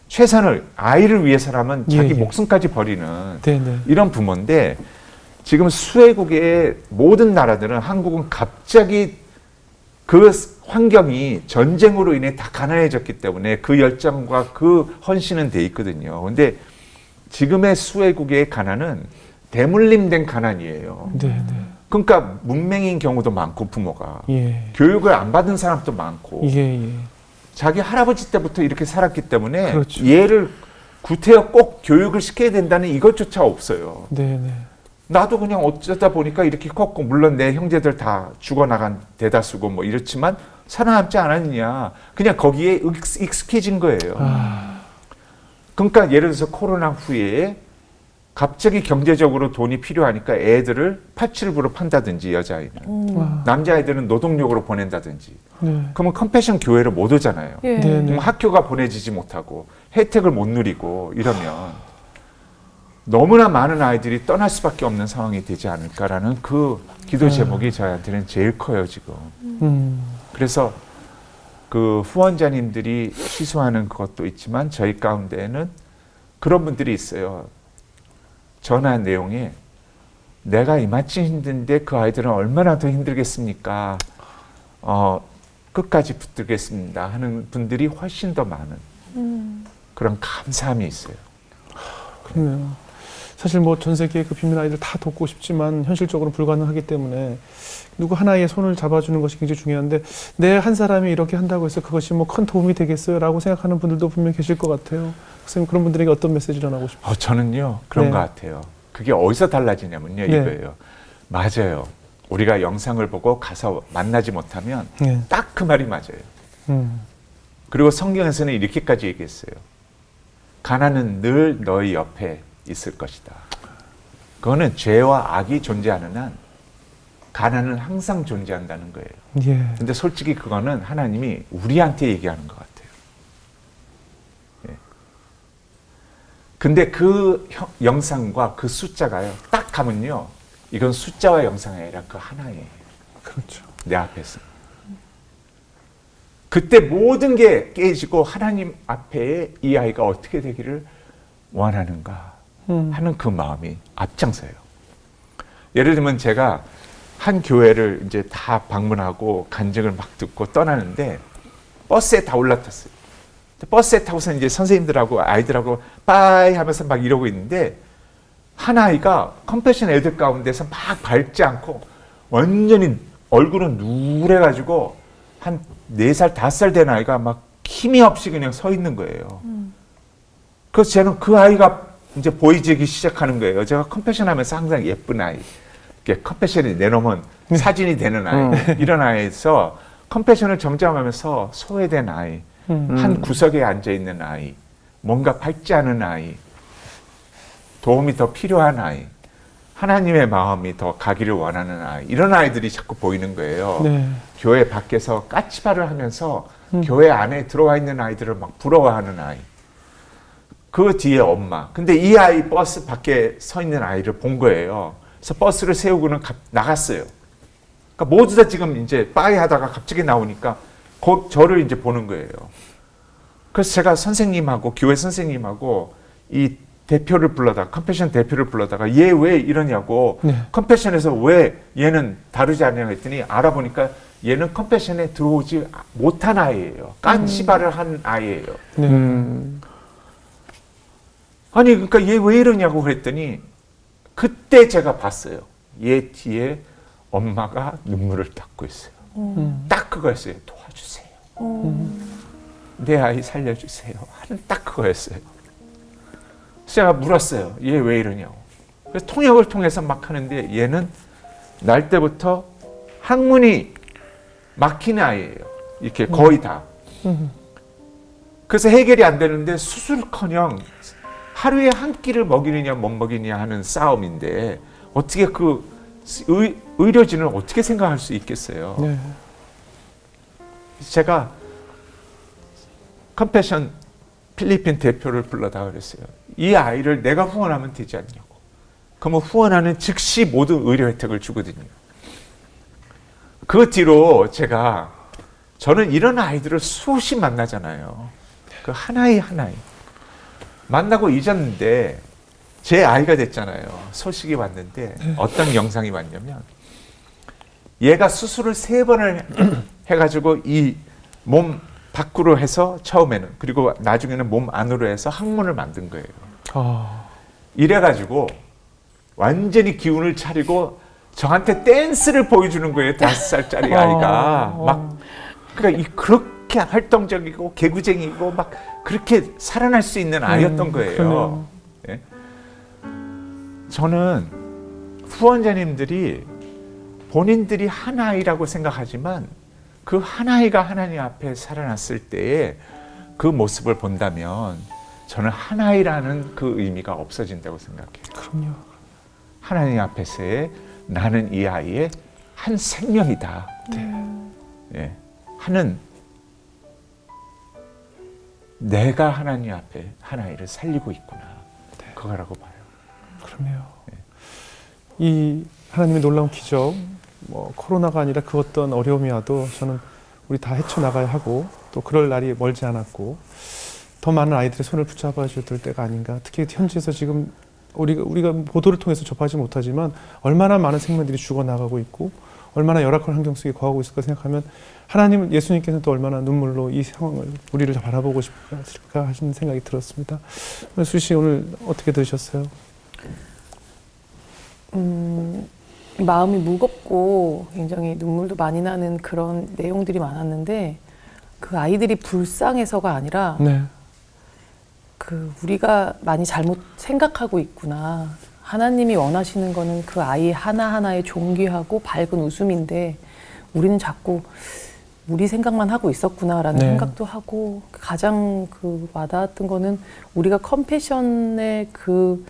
최선을 아이를 위해서라면 자기 예. 목숨까지 버리는 네네. 이런 부모인데 지금 수혜국의 모든 나라들은 한국은 갑자기 그 환경이 전쟁으로 인해 다 가난해졌기 때문에 그 열정과 그 헌신은 돼 있거든요. 근데 지금의 수혜국의 가난은 대물림된 가난이에요. 네네. 그러니까 문맹인 경우도 많고 부모가 예. 교육을 안 받은 사람도 많고 예, 예. 자기 할아버지 때부터 이렇게 살았기 때문에 그렇죠. 얘를 구태여 꼭 교육을 시켜야 된다는 이것조차 없어요. 네네. 나도 그냥 어쩌다 보니까 이렇게 컸고 물론 내 형제들 다 죽어나간 대다수고 뭐 이렇지만 살아남지 않았느냐. 그냥 거기에 익숙해진 거예요. 아, 그러니까 예를 들어서 코로나 후에 갑자기 경제적으로 돈이 필요하니까 애들을 파출부로 판다든지 여자아이는 와. 남자아이들은 노동력으로 보낸다든지 네. 그러면 컴패션 교회를 못 오잖아요. 예. 네. 그럼 학교가 보내지지 못하고 혜택을 못 누리고 이러면 너무나 많은 아이들이 떠날 수밖에 없는 상황이 되지 않을까라는 그 기도 제목이 저한테는 제일 커요 지금. 그래서 그 후원자님들이 취소하는 것도 있지만 저희 가운데에는 그런 분들이 있어요. 전화 내용에 내가 이만큼 힘든데 그 아이들은 얼마나 더 힘들겠습니까? 끝까지 붙들겠습니다 하는 분들이 훨씬 더 많은 그런 감사함이 있어요. 그러네요. 사실 뭐 전 세계의 그 빈민 아이들 다 돕고 싶지만 현실적으로 불가능하기 때문에 누구 하나의 손을 잡아주는 것이 굉장히 중요한데 내 한 사람이 이렇게 한다고 해서 그것이 뭐 큰 도움이 되겠어요라고 생각하는 분들도 분명 계실 것 같아요. 선생님 그런 분들에게 어떤 메시지 전하고 싶어요? 저는요 그런 네. 것 같아요. 그게 어디서 달라지냐면요 네. 이거예요. 맞아요. 우리가 영상을 보고 가서 만나지 못하면 네. 딱 그 말이 맞아요. 음. 그리고 성경에서는 이렇게까지 얘기했어요. 가난은 늘 너희 옆에 있을 것이다. 그거는 죄와 악이 존재하는 한 가난은 항상 존재한다는 거예요. 예. 근데 솔직히 그거는 하나님이 우리한테 얘기하는 것 같아요. 예. 근데 그 영상과 그 숫자가요, 딱 가면요, 이건 숫자와 영상이 아니라 그 하나예요. 그렇죠. 내 앞에서. 그때 모든 게 깨지고 하나님 앞에 이 아이가 어떻게 되기를 원하는가 하는 그 마음이 앞장서요. 예를 들면 제가 한 교회를 이제 다 방문하고 간증을 막 듣고 떠나는데 버스에 다 올라탔어요. 버스에 타고서 이제 선생님들하고 아이들하고 빠이 하면서 막 이러고 있는데 한 아이가 컴패션 애들 가운데서 막 밟지 않고 완전히 얼굴은 누래가지고 한 4살, 5살 된 아이가 막 힘이 없이 그냥 서 있는 거예요. 그래서 저는 그 아이가 이제 보이지기 시작하는 거예요. 제가 컴패션 하면서 항상 예쁜 아이, 컴패션이 내놓으면 사진이 되는 아이, 이런 아이에서 컴패션을 정정하면서 소외된 아이, 한 구석에 앉아있는 아이, 뭔가 밝지 않은 아이, 도움이 더 필요한 아이, 하나님의 마음이 더 가기를 원하는 아이, 이런 아이들이 자꾸 보이는 거예요. 네. 교회 밖에서 까치발을 하면서 교회 안에 들어와 있는 아이들을 막 부러워하는 아이. 그 뒤에 엄마. 근데 이 아이 버스 밖에 서 있는 아이를 본 거예요. 그래서 버스를 세우고는 나갔어요. 그러니까 모두 다 지금 이제 빠이 하다가 갑자기 나오니까 저를 이제 보는 거예요. 그래서 제가 선생님하고 교회 선생님하고 이 대표를 불러다가 컴패션 대표를 불러다가 얘 왜 이러냐고 네. 컴패션에서 왜 얘는 다루지 않냐고 했더니 알아보니까 얘는 컴패션에 들어오지 못한 아이예요. 까치발을 한 아이예요. 네. 아니 그러니까 얘 왜 이러냐고 그랬더니 그때 제가 봤어요. 얘 뒤에 엄마가 눈물을 닦고 있어요. 딱 그거였어요. 도와주세요. 내 아이 살려주세요. 하는 딱 그거였어요. 그래서 제가 물었어요. 얘 왜 이러냐고. 그래서 통역을 통해서 막 하는데 얘는 날 때부터 학문이 막히는 아이예요. 이렇게 거의 다. 그래서 해결이 안 되는데 수술커녕 하루에 한 끼를 먹이느냐 못 먹이느냐 하는 싸움인데 어떻게 그 의료진을 어떻게 생각할 수 있겠어요. 네. 제가 컴패션 필리핀 대표를 불러다 그랬어요. 이 아이를 내가 후원하면 되지 않냐고. 그러면 후원하는 즉시 모든 의료 혜택을 주거든요. 그 뒤로 제가 저는 이런 아이들을 수없이 만나잖아요. 그 하나이 만나고 잊었는데 제 아이가 됐잖아요. 소식이 왔는데 어떤 영상이 왔냐면 얘가 수술을 3번을 해가지고 이 몸 밖으로 해서 처음에는, 그리고 나중에는 몸 안으로 해서 항문을 만든 거예요. 이래가지고 완전히 기운을 차리고 저한테 댄스를 보여주는 거예요. 5살짜리 아이가 막, 그러니까 그렇게 활동적이고 개구쟁이고 막 그렇게 살아날 수 있는 아이였던 거예요. 예? 저는 후원자님들이 본인들이 한 아이라고 생각하지만 그 한 아이가 하나님 앞에 살아났을 때의 그 모습을 본다면 저는 한 아이라는 그 의미가 없어진다고 생각해요. 그럼요. 하나님 앞에서의 나는 이 아이의 한 생명이다. 예, 하는 내가 하나님 앞에 한 아이를 살리고 있구나. 그거라고 봐요. 그럼요. 이 하나님의 놀라운 기적, 뭐 코로나가 아니라 그 어떤 어려움이 와도 저는 우리 다 헤쳐나가야 하고 또 그럴 날이 멀지 않았고 더 많은 아이들의 손을 붙잡아 줄 때가 아닌가. 특히 현지에서 지금 우리가 보도를 통해서 접하지 못하지만 얼마나 많은 생명들이 죽어나가고 있고 얼마나 열악한 환경 속에 거하고 있을까 생각하면 하나님, 예수님께서는 또 얼마나 눈물로 이 상황을 우리를 바라보고 싶을까 하시는 생각이 들었습니다. 수씨 오늘 어떻게 들으셨어요? 마음이 무겁고 굉장히 눈물도 많이 나는 그런 내용들이 많았는데 그 아이들이 불쌍해서가 아니라 네. 그 우리가 많이 잘못 생각하고 있구나. 하나님이 원하시는 거는 그 아이 하나하나의 존귀하고 밝은 웃음인데 우리는 자꾸 우리 생각만 하고 있었구나라는 네. 생각도 하고 가장 그 와닿았던 거는 우리가 컴패션의 그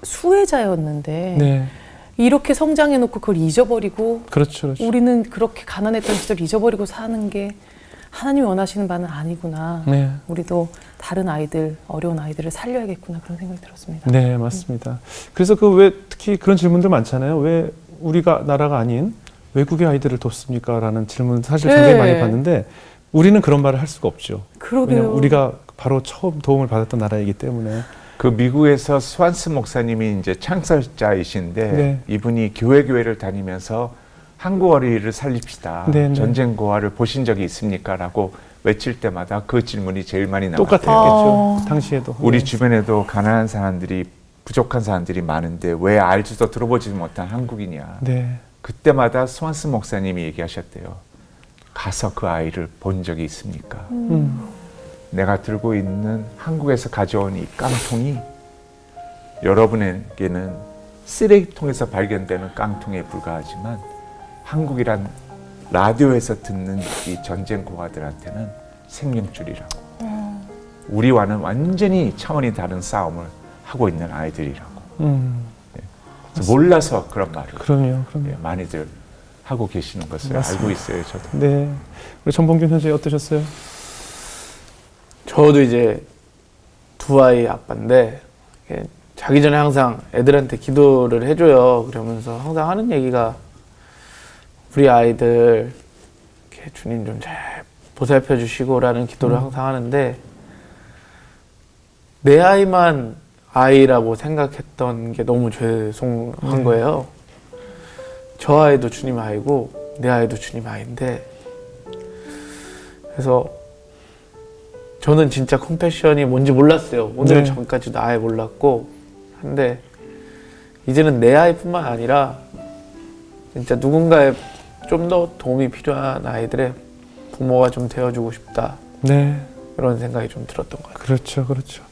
수혜자였는데 네. 이렇게 성장해놓고 그걸 잊어버리고 그렇죠. 우리는 그렇게 가난했던 시절 잊어버리고 사는 게 하나님이 원하시는 바는 아니구나. 네. 우리도 다른 아이들, 어려운 아이들을 살려야겠구나 그런 생각이 들었습니다. 네, 맞습니다. 그래서 왜 특히 그런 질문들 많잖아요. 왜 우리가 나라가 아닌 외국의 아이들을 돕습니까? 라는 질문 사실 굉장히 네. 많이 받는데 우리는 그런 말을 할 수가 없죠. 그러게요. 왜냐하면 우리가 바로 처음 도움을 받았던 나라이기 때문에. 그 미국에서 스완스 목사님이 이제 창설자이신데 네. 이분이 교회를 다니면서 한국 어린이를 살립시다. 네, 네. 전쟁 고아를 보신 적이 있습니까? 라고 외칠 때마다 그 질문이 제일 많이 나왔대요. 똑같았겠죠. 당시에도. 우리 네. 주변에도 가난한 사람들이, 부족한 사람들이 많은데 왜 알지도 들어보지 못한 한국이냐. 네. 그때마다 스완스 목사님이 얘기하셨대요. 가서 그 아이를 본 적이 있습니까? 내가 들고 있는 한국에서 가져온 이 깡통이 여러분에게는 쓰레기통에서 발견되는 깡통에 불과하지만 한국이란 라디오에서 듣는 이 전쟁 고아들한테는 생명줄이라고. 우리와는 완전히 차원이 다른 싸움을 하고 있는 아이들이라고. 그래서 몰라서 그런 말을 그럼요. 예, 많이들 하고 계시는 것을 맞습니다. 알고 있어요. 저도. 네. 우리 전봉균 현재 어떠셨어요? 저도 이제 두 아이 아빠인데 자기 전에 항상 애들한테 기도를 해줘요. 그러면서 항상 하는 얘기가 우리 아이들 이렇게 주님 좀 잘 보살펴 주시고라는 기도를 항상 하는데 내 아이만 아이라고 생각했던 게 너무 죄송한 거예요. 저 아이도 주님 아이고 내 아이도 주님 아이인데 그래서 저는 진짜 컴패션이 뭔지 몰랐어요. 오늘 네. 전까지도 아예 몰랐고 근데 이제는 내 아이뿐만 아니라 진짜 누군가의 좀 더 도움이 필요한 아이들의 부모가 좀 되어주고 싶다. 네. 그런 생각이 좀 들었던 것 같아요. 그렇죠. 그렇죠.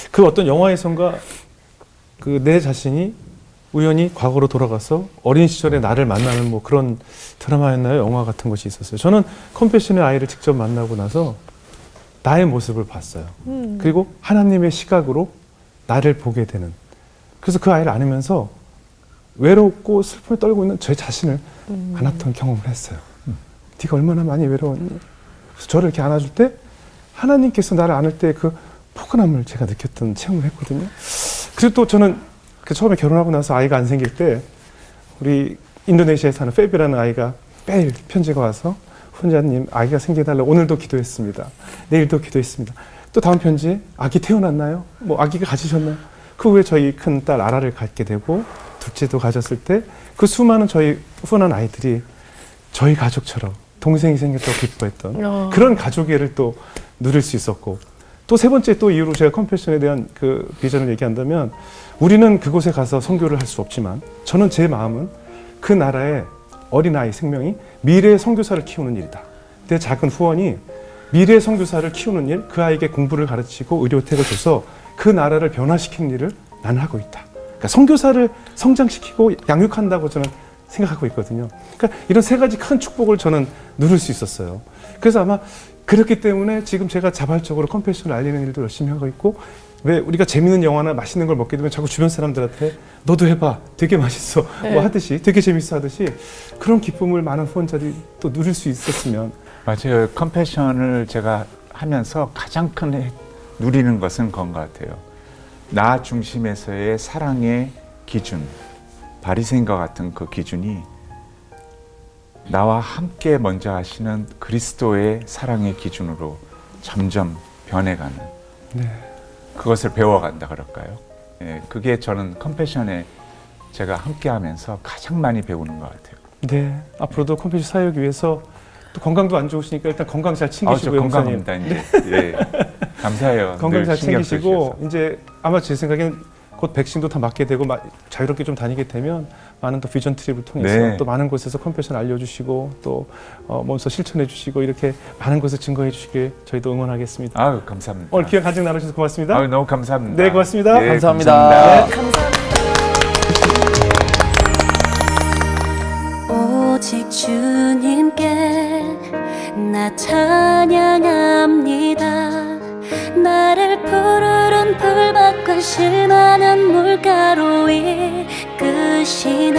그 어떤 영화에선가 그 내 자신이 우연히 과거로 돌아가서 어린 시절의 나를 만나는 뭐 그런 드라마였나요? 영화 같은 것이 있었어요. 저는 컴패션의 아이를 직접 만나고 나서 나의 모습을 봤어요. 그리고 하나님의 시각으로 나를 보게 되는. 그래서 그 아이를 안으면서 외롭고 슬픔에 떨고 있는 제 자신을 안았던 경험을 했어요. 네가 얼마나 많이 외로웠니? 그래서 저를 이렇게 안아줄 때 하나님께서 나를 안을 때 그 포근함을 제가 느꼈던 체험을 했거든요. 그리고 또 저는 그 처음에 결혼하고 나서 아이가 안 생길 때 우리 인도네시아에 사는 페비라는 아이가 매일 편지가 와서 후원자님 아기가 생겨달라고 오늘도 기도했습니다. 내일도 기도했습니다. 또 다음 편지에 아기 태어났나요? 뭐 아기가 가지셨나요? 그 후에 저희 큰딸 아라를 갖게 되고 둘째도 가졌을 때 그 수많은 저희 후원한 아이들이 저희 가족처럼 동생이 생겼다고 기뻐했던 그런 가족애를 또 누릴 수 있었고, 또 세 번째 또 이유로 제가 컴패션에 대한 그 비전을 얘기한다면, 우리는 그곳에 가서 선교를 할 수 없지만 저는 제 마음은 그 나라의 어린아이 생명이 미래의 선교사를 키우는 일이다. 내 작은 후원이 미래의 선교사를 키우는 일, 그 아이에게 공부를 가르치고 의료택을 줘서 그 나라를 변화시키는 일을 나는 하고 있다. 그러니까 선교사를 성장시키고 양육한다고 저는 생각하고 있거든요. 그러니까 이런 세 가지 큰 축복을 저는 누릴 수 있었어요. 그래서 아마 그렇기 때문에 지금 제가 자발적으로 컴패션을 알리는 일도 열심히 하고 있고, 왜 우리가 재밌는 영화나 맛있는 걸 먹게 되면 자꾸 주변 사람들한테 너도 해봐, 되게 맛있어, 뭐 하듯이, 되게 재밌어 하듯이, 그런 기쁨을 많은 후원자들이 또 누릴 수 있었으면. 맞아요. 컴패션을 제가 하면서 가장 큰 누리는 것은 그건 것 같아요. 나 중심에서의 사랑의 기준, 바리새인과 같은 그 기준이 나와 함께 먼저 하시는 그리스도의 사랑의 기준으로 점점 변해가는, 그것을 배워간다 그럴까요? 예, 그게 저는 컴패션에 제가 함께하면서 가장 많이 배우는 것 같아요. 네, 앞으로도 컴패션 사역 위해서, 또 건강도 안 좋으시니까 일단 건강 잘 챙기시고요. 건강합니다. 이제 예, 감사해요. 건강 늘 잘 신경 챙기시고, 쓰셔서. 이제 아마 제 생각엔 곧 백신도 다 맞게 되고 자유롭게 좀 다니게 되면 많은 또 비전 트립을 통해서 네. 또 많은 곳에서 컴패션 알려주시고, 또 몸소 실천해 주시고, 이렇게 많은 곳을 증거해 주시길 저희도 응원하겠습니다. 아유, 감사합니다. 오늘 귀한 간증 나누셔서 고맙습니다. 아유, 너무 감사합니다. 네, 고맙습니다. 예, 감사합니다. 오직 주님께 나 찬양합니다. 나를 푸르른 풀밭과 신나는 물가로 이끄시네.